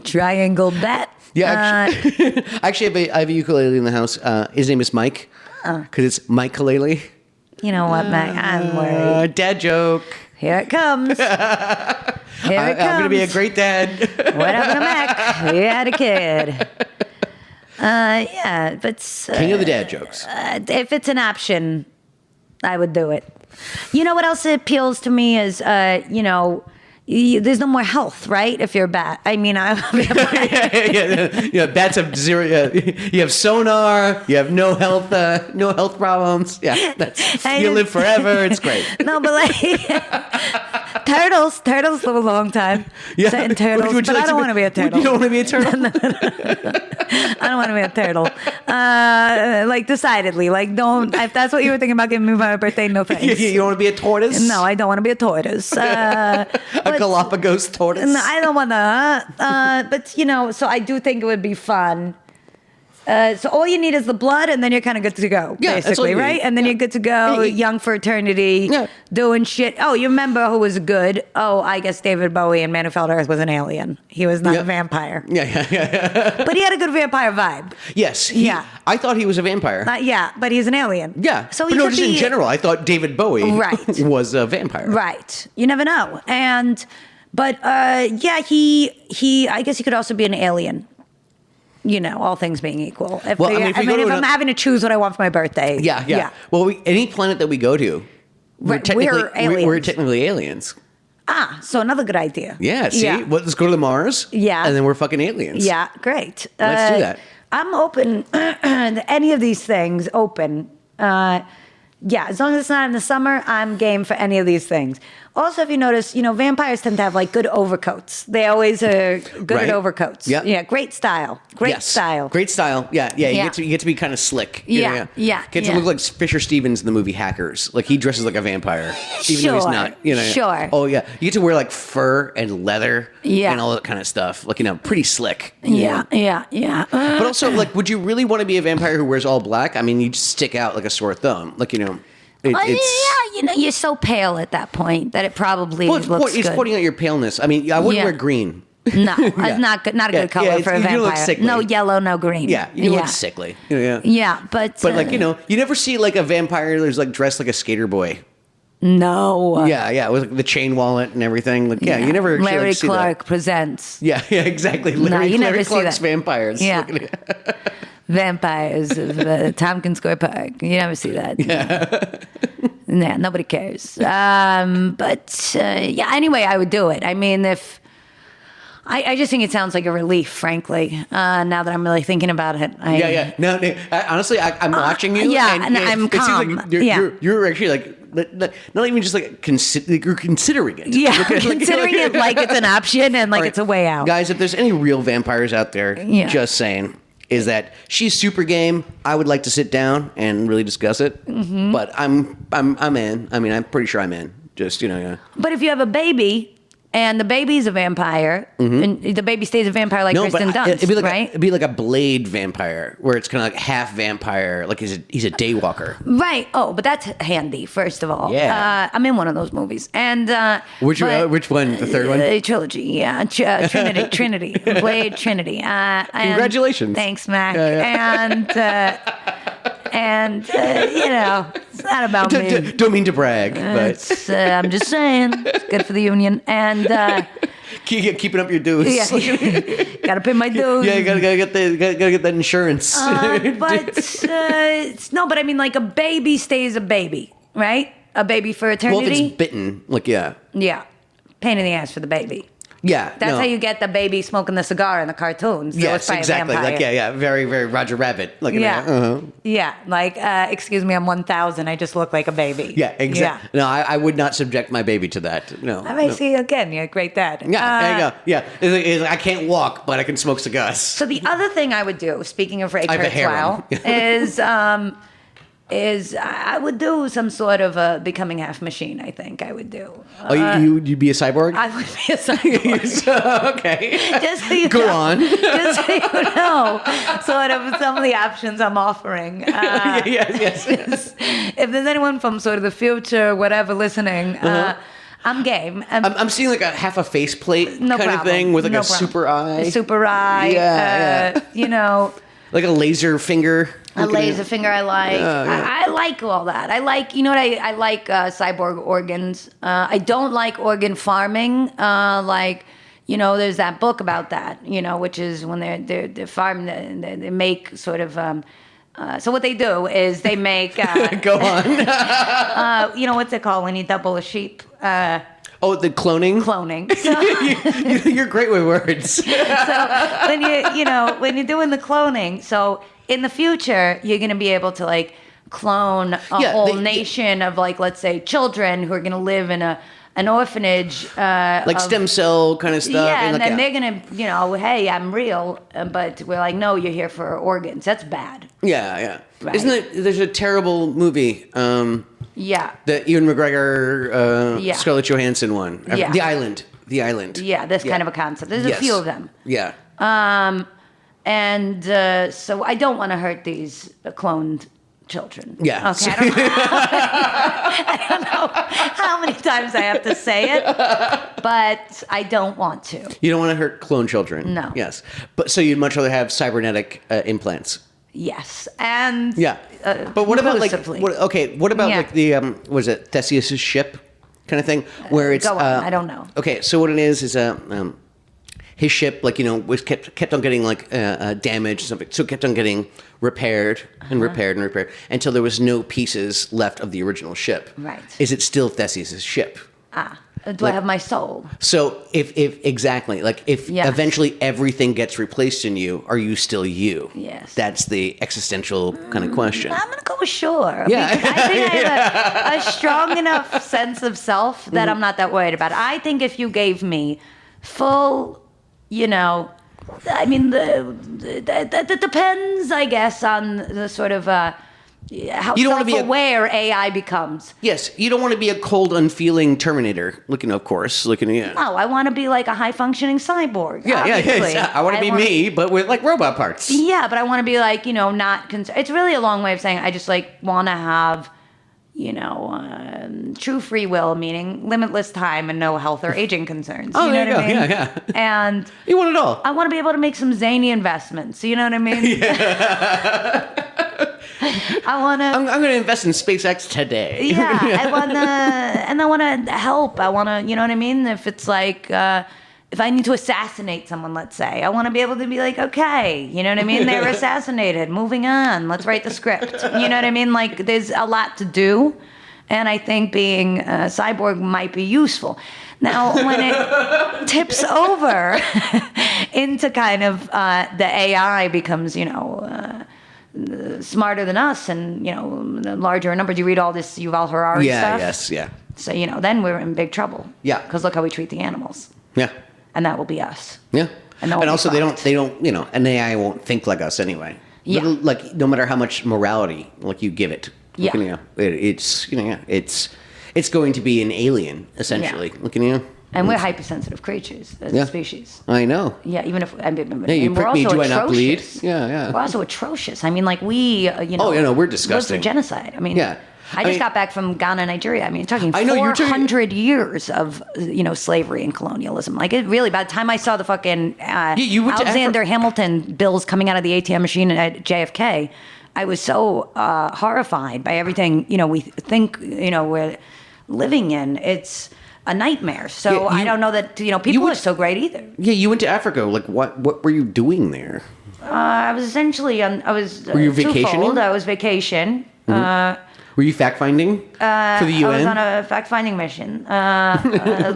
Triangle bat. Yeah, actually, I have a ukulele in the house. His name is Mike, because it's Mike Kalele. You know what, Mac? I'm worried. Dad joke. Here it comes. Here it comes. I'm going to be a great dad. What happened to Mac? He had a kid. Yeah, but... King of the dad jokes. If it's an option, I would do it. You know what else appeals to me is, there's no more health, right? If you're a bat. I mean, yeah. Bats have zero. You have sonar. You have no health problems. Yeah, you live forever. It's great. No, but like turtles live a long time. Yeah, certain turtles. But I don't want to be a turtle. You don't want to be a turtle. I don't want to be a turtle. Like decidedly, like don't. If that's what you were thinking about giving me for my birthday, no thanks. You don't want to be a tortoise? No, I don't want to be a tortoise. A Galapagos tortoise? No, I don't want to. But so I do think it would be fun. So all you need is the blood, and then you're kind of good to go, Yeah, that's all basically, you need. right? And then you're good to go, young for eternity, doing shit. Oh, you remember who was good? Oh, I guess David Bowie in Man Who Fell to Earth was an alien. He was not a vampire. Yeah. But he had a good vampire vibe. Yes. I thought he was a vampire. But he's an alien. Yeah. So but he no, could just in be- general, I thought David Bowie was a vampire. Right. You never know. But he I guess he could also be an alien. All things being equal. If I'm having to choose what I want for my birthday. Yeah. Well, any planet that we go to, we're aliens. technically aliens. So another good idea. Yeah, see? Yeah. Well, let's go to Mars. Yeah. And then we're fucking aliens. Yeah, great. Let's do that. I'm open to any of these things, open. As long as it's not in the summer, I'm game for any of these things. Also, if you notice, vampires tend to have like good overcoats. They always are good at overcoats. Yep. Yeah, great style. Great style. Great style. Yeah. You get to be kind of slick. Yeah. Get to look like Fisher Stevens in the movie Hackers. Like he dresses like a vampire, even though he's not. Sure. Oh yeah, you get to wear like fur and leather. Yeah. And all that kind of stuff. Like pretty slick. Yeah. But also, like, would you really want to be a vampire who wears all black? I mean, you just stick out like a sore thumb. Like you're so pale at that point that it probably looks good. It's pointing out your paleness. I mean, I wouldn't wear green. No, it's not good. Not a good color for a vampire. You look sickly. No yellow, no green. Yeah, you look sickly. Yeah, but like you never see like a vampire who's like dressed like a skater boy. No. Yeah, with like, the chain wallet and everything. Like, you never actually Larry see Clark that. presents. Yeah, exactly. Larry never see Clark's that. vampires. Yeah. Vampires of Tompkins Square Park. You never see that. Yeah. Nah, nobody cares. Anyway, I would do it. I mean, if I just think it sounds like a relief, frankly. Now that I'm really thinking about it. No, honestly, I'm watching you. And I'm calm. It seems like you're actually like not even just like you're considering it. Yeah, considering it like it's an option and like it's a way out. Guys, if there's any real vampires out there, just saying. Is that she's super game. I would like to sit down and really discuss it, but I'm in. I mean, I'm pretty sure I'm in. Just But if you have a baby and the baby's a vampire, and the baby stays a vampire like Kristen Dunst, it'd be like right? it'd be like a Blade vampire, where it's kind of like half vampire, like he's a daywalker. Right. Oh, but that's handy. First of all, I'm in one of those movies, and which one? The third one? Trilogy. Yeah, Trinity, Blade Trinity. Congratulations. Thanks, Mac. And it's not about me. Don't mean to brag, but I'm just saying, it's good for the union. And keeping up your dues. Gotta pay my dues. Yeah, you gotta get that insurance. But I mean, like a baby stays a baby, right? A baby for eternity. Well, if it's bitten, Yeah, pain in the ass for the baby. Yeah, that's how you get the baby smoking the cigar in the cartoons. Yes, exactly. Like very, very Roger Rabbit. Like like excuse me, I'm 1,000. I just look like a baby. Yeah, exactly. Yeah. No, I would not subject my baby to that. No. I might see again. You're a great dad. Yeah, there you go. Yeah, it's I can't walk, but I can smoke cigars. So the other thing I would do, speaking of Ray Kurzweil, is I would do some sort of a becoming half machine. I think I would do. You'd be a cyborg? I would be a cyborg. Okay. Just so you Go know, on. Just so you know, sort of some of the options I'm offering. Yes. If there's anyone from sort of the future, whatever, listening, I'm game. I'm seeing like a half a faceplate kind of thing with like a super eye. A super eye. Yeah. You know. Like a laser finger. A laser finger I like. I like all that. I like, you know what, I like cyborg organs. I don't like organ farming. Like, you know, there's that book about that, you know, which is when they're farm, they make sort of, so what they do is they make... Go on. You know, what's it called when you double a sheep? Oh, the cloning? Cloning. So, You're great with words. so when you're doing the cloning, so in the future, you're going to be able to like clone a whole nation of like, let's say, children who are going to live in an orphanage. Like stem cell kind of stuff. Yeah, and then they're going to, you know, hey, I'm real. But we're like, no, you're here for organs. That's bad. Yeah. Right. Isn't it, there's a terrible movie. Yeah. The Ewan McGregor, Yeah. Scarlett Johansson one. Yeah. The Island. Yeah, this kind of a concept. There's a few of them. Yeah. And so I don't want to hurt these cloned children. Yeah. Okay. I don't know how many times I have to say it, but I don't want to. You don't want to hurt clone children. No. Yes. But so you'd much rather have cybernetic implants. Yes. And Yeah. But what about like exclusively. what about like the was it Theseus's ship kind of thing where it's go on, I don't know. Okay, so what it is his ship, like, you know, was kept on getting like damaged, something, so it kept on getting repaired and repaired and repaired until there was no pieces left of the original ship. Right. Is it still Theseus's ship? Do I have my soul? So if exactly, like if Yes. eventually everything gets replaced in you, are you still you? Yes. That's the existential kind of question. I'm gonna go with sure. Yeah. Because I think I have a strong enough sense of self that I'm not that worried about it. I think if you gave me full, you know, I mean, that depends, I guess, on the sort of how You don't wanna be self-aware AI becomes. Yes, you don't want to be a cold, unfeeling Terminator. Of course. No, I want to be like a high-functioning cyborg. Yeah. obviously. I want to be me, but with like robot parts. Yeah, but I want to be like, you know, not concerned. It's really a long way of saying I just like want to have, you know, true free will, meaning limitless time and no health or aging concerns. Oh, you know there what you I go. mean? Yeah. And You want it all. I want to be able to make some zany investments. You know what I mean? I want to. I'm going to invest in SpaceX today. Yeah, I want to, and I want to help. I want to, you know what I mean? If it's like, if I need to assassinate someone, let's say, I want to be able to be like, okay, you know what I mean? They were assassinated. Moving on. Let's write the script. You know what I mean? Like, there's a lot to do, and I think being a cyborg might be useful. Now, when it tips over into kind of the AI becomes, you know, smarter than us and, you know, larger in number. Do you read all this Yuval Harari stuff? Yes, yeah. So, you know, then we're in big trouble. Yeah. Because look how we treat the animals. Yeah. And that will be us. Yeah. And also they don't, you know, an AI won't think like us anyway. Yeah. Like, no matter how much morality, like, you give it. Yeah. You know, it's, you know, it's going to be an alien, essentially. Yeah. Looking at you. And we're hypersensitive creatures as a species. I know. Yeah, even if... You prick me, do I not bleed? Yeah. We're also atrocious. I mean, like, we, you know... Oh, you know, we're disgusting. Live for genocide. I mean... Yeah. I just got back from Ghana, Nigeria. I mean, talking I know, you're 400 years of, you know, slavery and colonialism. Like, it really, by the time I saw the fucking you went to Alexander Hamilton bills coming out of the ATM machine at JFK, I was so horrified by everything, you know, we think, you know, we're living in. It's a nightmare. So I don't know that, you know, people are so great either. Yeah, you went to Africa. Like, what were you doing there? I was essentially Were you vacationing? Twofold. I was vacation. Were you fact finding for the UN? I was on a fact-finding mission,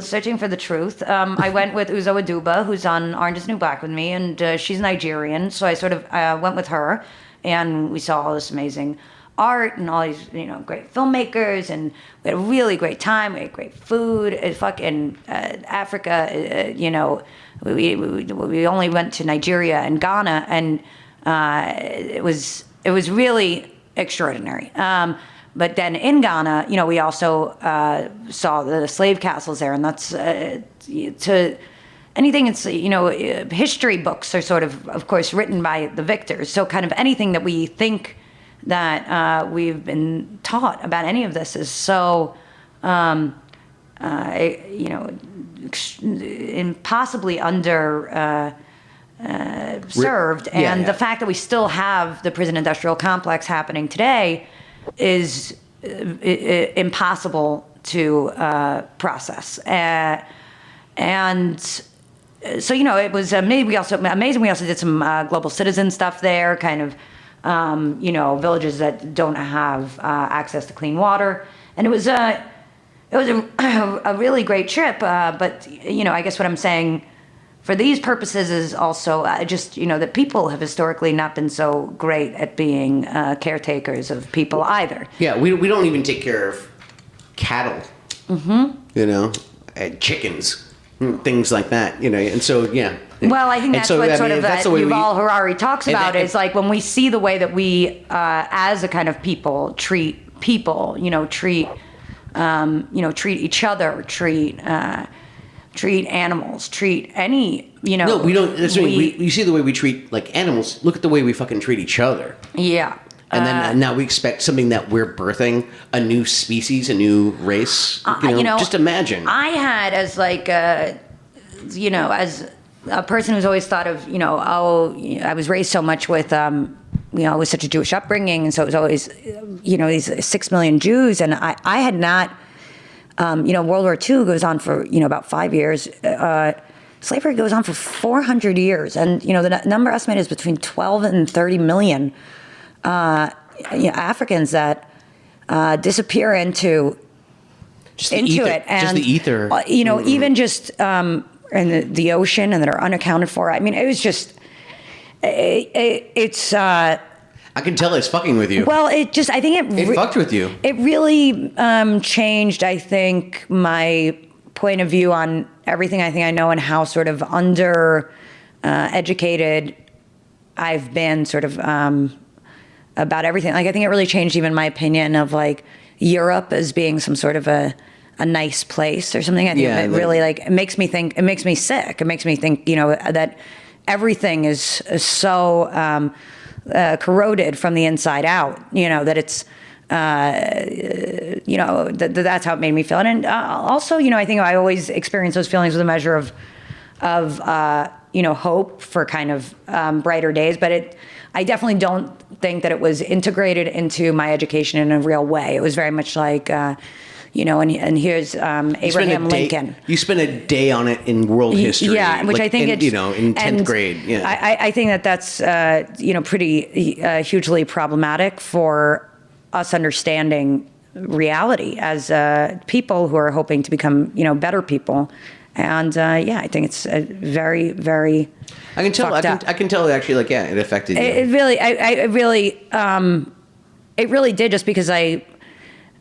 searching for the truth. I went with Uzo Aduba, who's on Orange is the New Black with me, and she's Nigerian, so I sort of went with her, and we saw all this amazing art and all these, you know, great filmmakers, and we had a really great time. We had great food. Fucking Africa, you know, we only went to Nigeria and Ghana, and it was really extraordinary. But then in Ghana, you know, we also saw the slave castles there, and that's to anything. It's, you know, history books are sort of course, written by the victors. So kind of anything that we think that we've been taught about any of this is so impossibly under served, and the fact that we still have the prison industrial complex happening today is impossible to process. And so, it was amazing. We also did some global citizen stuff there, kind of, villages that don't have access to clean water, and it was a really great trip. But I guess what I'm saying for these purposes is also just, that people have historically not been so great at being caretakers of people either. Yeah, we don't even take care of cattle, and chickens, things like that, and so, yeah. Well, I think that's what Yuval Harari talks about is like when we see the way that we, as a kind of people, treat people, treat each other, treat animals, treat any, No, we don't. That's you see the way we treat like animals. Look at the way we fucking treat each other. Yeah. And then now we expect something that we're birthing, a new species, a new race. Just imagine. I had as like, as a person who's always thought of, I was raised so much with, it was such a Jewish upbringing, and so it was always, these 6 million Jews, and I had not. World War II goes on for, about 5 years. Slavery goes on for 400 years. And, the number estimated is between 12 and 30 million Africans that disappear into it. And, just the ether. Even just in the ocean and that are unaccounted for. I mean, it was just, it's... I can tell it's fucking with you. Well, I think it fucked with you. It really changed, I think, my point of view on everything I think I know and how sort of educated I've been sort of about everything. Like, I think it really changed even my opinion of like Europe as being some sort of a nice place or something. I think it really it makes me think, it makes me sick. It makes me think, that everything is so corroded from the inside out, that it's, that's how it made me feel. And also, I think I always experience those feelings with a measure of hope for kind of brighter days. But I definitely don't think that it was integrated into my education in a real way. It was very much like, and here's Abraham Lincoln. You spent a day on it in world history. Yeah, which I think in 10th grade. Yeah. I think that's pretty hugely problematic for us understanding reality as people who are hoping to become better people. And I think it's very, very. I can tell. I can tell. Actually, it affected you. It really did. Just because I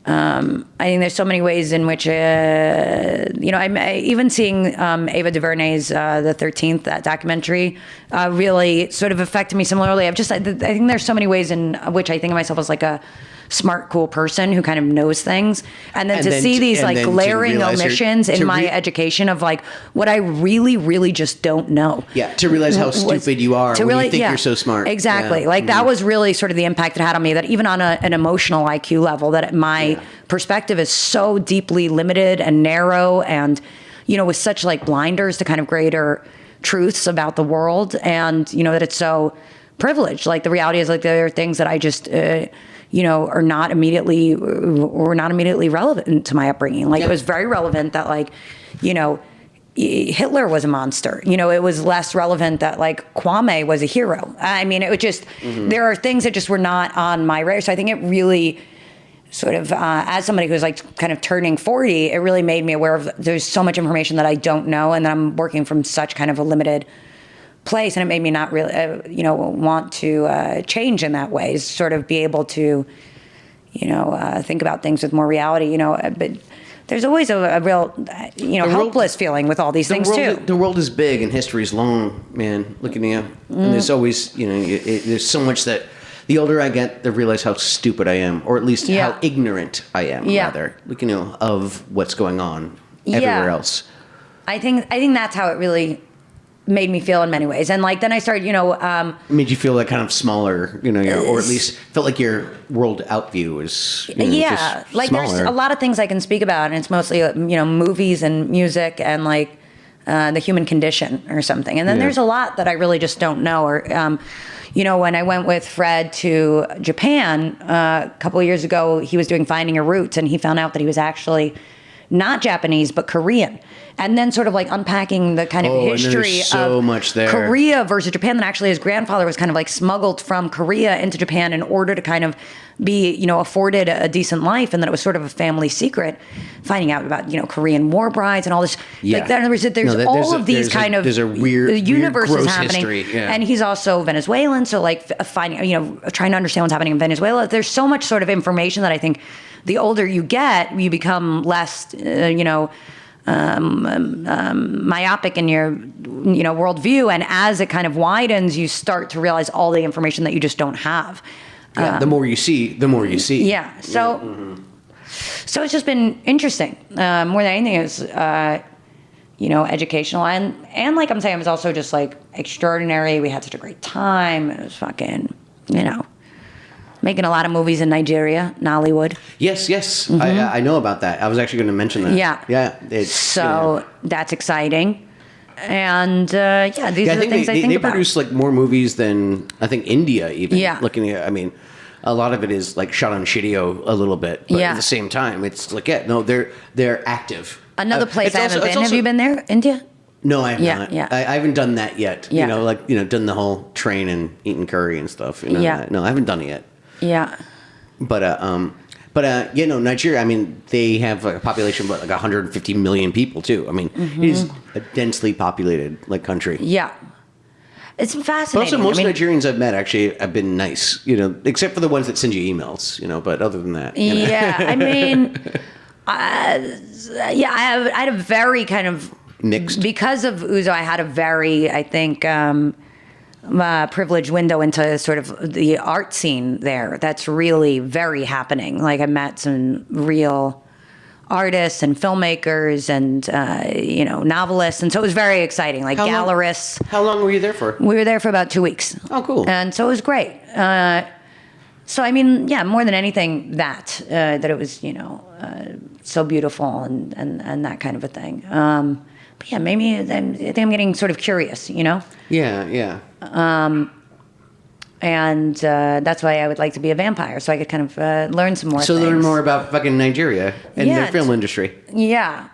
think there's so many ways in which, I'm even seeing Ava DuVernay's The 13th, that documentary, really sort of affected me similarly. I think there's so many ways in which I think of myself as like a smart, cool person who kind of knows things. And then see these like glaring omissions in my education of like what I really, really just don't know. Yeah, to realize how stupid you are when you think you're so smart. Exactly. Yeah. Like that was really sort of the impact it had on me, that even on an emotional IQ level, that my perspective is so deeply limited and narrow and, with such like blinders to kind of greater truths about the world, and, that it's so privileged. Like the reality is like there are things that I just... are not immediately relevant to my upbringing. Like it was very relevant that like, Hitler was a monster. It was less relevant that like Kwame was a hero. I mean, it was just, there are things that just were not on my radar. So I think it really sort of, as somebody who's like kind of turning 40, it really made me aware of there's so much information that I don't know, and that I'm working from such kind of a limited place, and it made me not really, want to change in that way. Sort of be able to, think about things with more reality. But there's always a real, helpless feeling with all these things too. The world is big and history is long, man. Look at you, and there's always, there's so much that the older I get, the realize how stupid I am, or at least how ignorant I am, rather, of what's going on everywhere else. I think that's how it really made me feel in many ways. And like then I started, Made you feel like kind of smaller, or at least felt like your world outview was just like smaller. there's a lot of things I can speak about, and it's mostly movies and music and like the human condition or something. And then there's a lot that I really just don't know. Or when I went with Fred to Japan a couple of years ago, he was doing Finding Your Roots, and he found out that he was actually not Japanese but Korean. And then sort of like unpacking the kind of history so of much there. Korea versus Japan, that actually his grandfather was kind of like smuggled from Korea into Japan in order to kind of be, afforded a decent life, and that it was sort of a family secret. Finding out about, Korean war brides and all this. Yeah. Like, there's all of these kind of there's a weird universes gross happening. History. Yeah. And he's also Venezuelan, so like finding, trying to understand what's happening in Venezuela. There's so much sort of information that I think the older you get, you become less, myopic in your worldview, and as it kind of widens, you start to realize all the information that you just don't have. The more you see, the more you see. Yeah. So so it's just been interesting. More than anything, is educational, and like I'm saying, it was also just like extraordinary. We had such a great time. It was fucking making a lot of movies in Nigeria, Nollywood. Yes. Mm-hmm. I know about that. I was actually going to mention that. Yeah. Yeah. That's exciting. And these are the things I think they about. produce like more movies than I think India even. Yeah. Looking at, a lot of it is like shot on Shitio a little bit, but at the same time, it's like they're active. Another place I haven't been. Also, have you been there, India? No, I have not. Yeah. I haven't done that yet. Yeah. Done the whole train and eating curry and stuff. Yeah. No, I haven't done it yet. Yeah. But Nigeria, they have a population of like 150 million people too. It is a densely populated country. Yeah. It's But fascinating. also most Nigerians I've met actually have been nice, except for the ones that send you emails, but other than that. Yeah. I had a very kind of Mixed. Because of Uzo, I had a very, I think, privileged window into sort of the art scene there. That's really very happening. Like I met some real artists and filmmakers and novelists, and so it was very exciting. Like gallerists. How long were you there for? We were there for about 2 weeks. Oh, cool. And so it was great. More than anything, that it was so beautiful and that kind of a thing. But yeah, maybe I think I'm getting sort of curious, Yeah. And that's why I would like to be a vampire, so I could kind of learn some more things. Learn more about fucking Nigeria and their film industry. Yeah.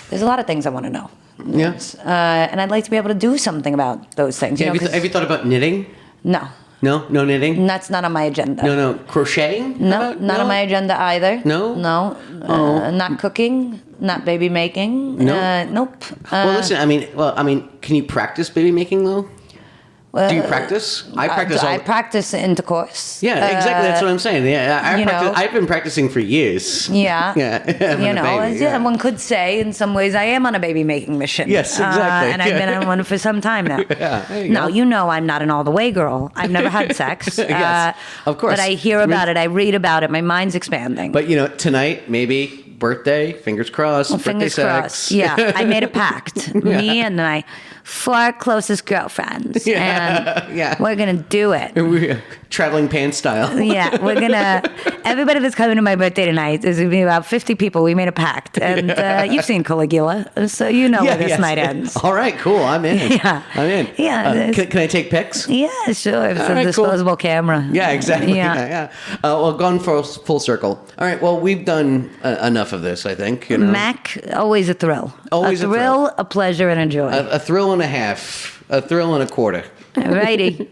There's a lot of things I want to know. Yeah. And I'd like to be able to do something about those things. Have you thought about knitting? No. No knitting? That's not on my agenda. No. Crocheting? No, not on my agenda either. No? No. Not cooking. Not baby making. No? Nope. Well, listen, can you practice baby making though? Do you practice? I practice I practice intercourse. Yeah, exactly. That's what I'm saying. Yeah, I've been practicing for years. Yeah. Yeah. One could say in some ways I am on a baby making mission. Yes, exactly. And I've been on one for some time now. Yeah, there you Now, go. I'm not an all the way girl. I've never had sex. Yes, of course. But I hear about it. I read about it. My mind's expanding. But tonight maybe birthday. Fingers crossed. Fingers crossed. Yeah, I made a pact. Me and my 4 closest girlfriends. And we're going to do it. We're traveling pants style. Yeah, we're going to... Everybody that's coming to my birthday tonight, there's going to be about 50 people. We made a pact. And you've seen Caligula, so you know where this night ends. All right, cool. I'm in. Yeah. I'm in. Yeah. Can I take pics? Yeah, sure. It's a right, disposable camera. Yeah, exactly. Yeah. Well, gone full circle. All right, well, we've done enough of this, I think. Mac, always a thrill. Always a thrill, a pleasure, and a joy. A thrill and a half. A thrill and a quarter. Alrighty.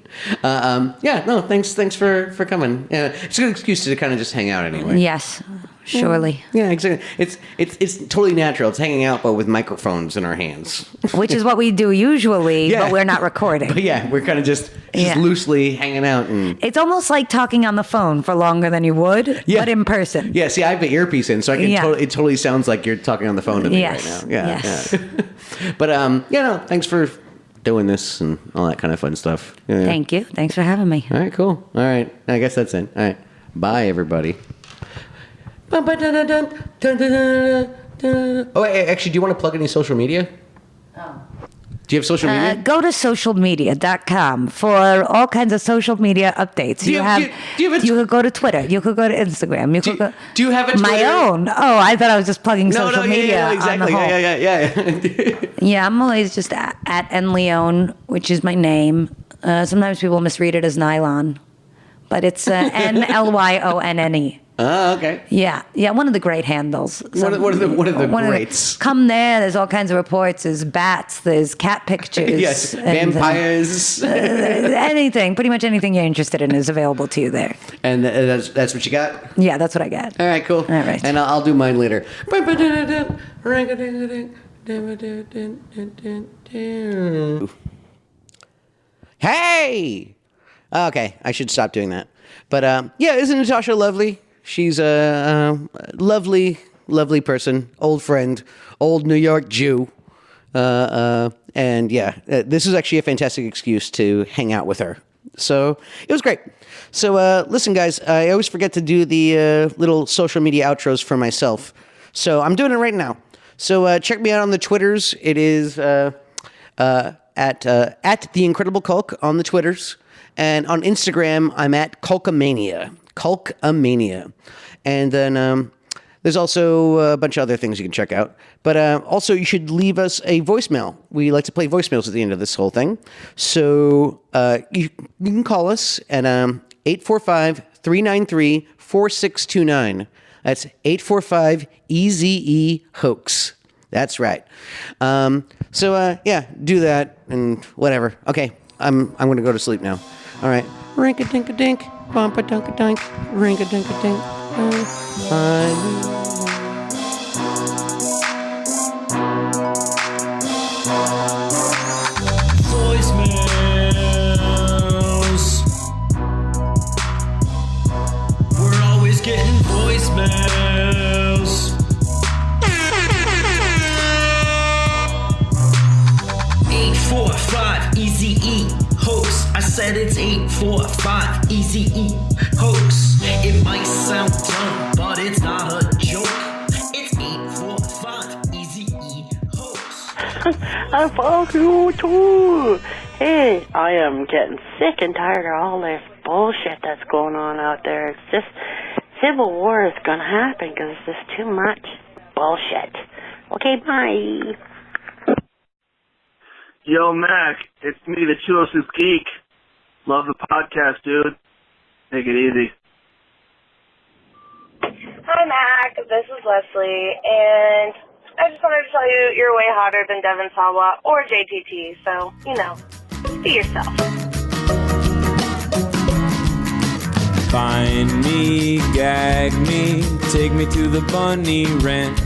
Thanks for coming. Yeah, it's a good excuse to kind of just hang out anyway. Yes, surely. Yeah, exactly. It's totally natural. It's hanging out, but with microphones in our hands. Which is what we do usually, Yeah. but we're not recording. But yeah, we're kind of just loosely hanging out and. It's almost like talking on the phone for longer than you would, but in person. Yeah, see, I have the earpiece in, so I can it totally sounds like you're talking on the phone to me right now. Yeah, yes. yeah. But thanks for doing this and all that kind of fun stuff. Yeah. Thank you. Thanks for having me. All right, cool. All right, I guess that's it. All right, bye everybody. Oh, wait, actually, do you want to plug any social media? Oh. Do you have social media? Go to socialmedia.com for all kinds of social media updates. Do you could go to Twitter. You could go to Instagram. Do you have a Twitter? My own? Oh, I thought I was just plugging social media. Yeah, exactly. On the whole. Yeah. Yeah, I'm always just at Nlyonne, which is my name. Sometimes people misread it as nylon, but it's Nlyonne. Oh, okay. Yeah, one of the great handles. One of the greats. Come there. There's all kinds of reports. There's bats. There's cat pictures. Yes, and, vampires. Anything. Pretty much anything you're interested in is available to you there. And that's what you got? Yeah, that's what I got. All right, cool. All right. And I'll do mine later. Hey! Okay, I should stop doing that. But yeah, isn't Natasha lovely? She's a lovely, lovely person, old friend, old New York Jew. And yeah, this is actually a fantastic excuse to hang out with her. So it was great. So listen, guys, I always forget to do the little social media outros for myself. So I'm doing it right now. So check me out on the Twitters. It is at The Incredible Culk on the Twitters. And on Instagram, I'm at Culkamania. Culkamania. And then there's also a bunch of other things you can check out. But also, you should leave us a voicemail. We like to play voicemails at the end of this whole thing. So you can call us at 845-393-4629. That's 845-EZE-HOAX. That's right. So yeah, do that and whatever. Okay, I'm going to go to sleep now. All right. Rink-a-dink-a-dink, bump-a-dunk-a-dunk, rink-a-dink-a-dink. Voicemails. We're always getting voicemails. 845 EZE hoax. I said it's 845 EZE hoax. It might sound dumb, but it's not a joke. It's 845 EZE hoax. I fuck you too. Hey, I am getting sick and tired of all this bullshit that's going on out there. It's just civil war is gonna happen because it's just too much bullshit. Okay, bye. Yo, Mac, it's me, the Chillosis Geek. Love the podcast, dude. Take it easy. Hi, Mac. This is Leslie, and I just wanted to tell you you're way hotter than Devin Sawa or JTT, so, you know, be yourself. Find me, gag me, take me to the bunny ranch.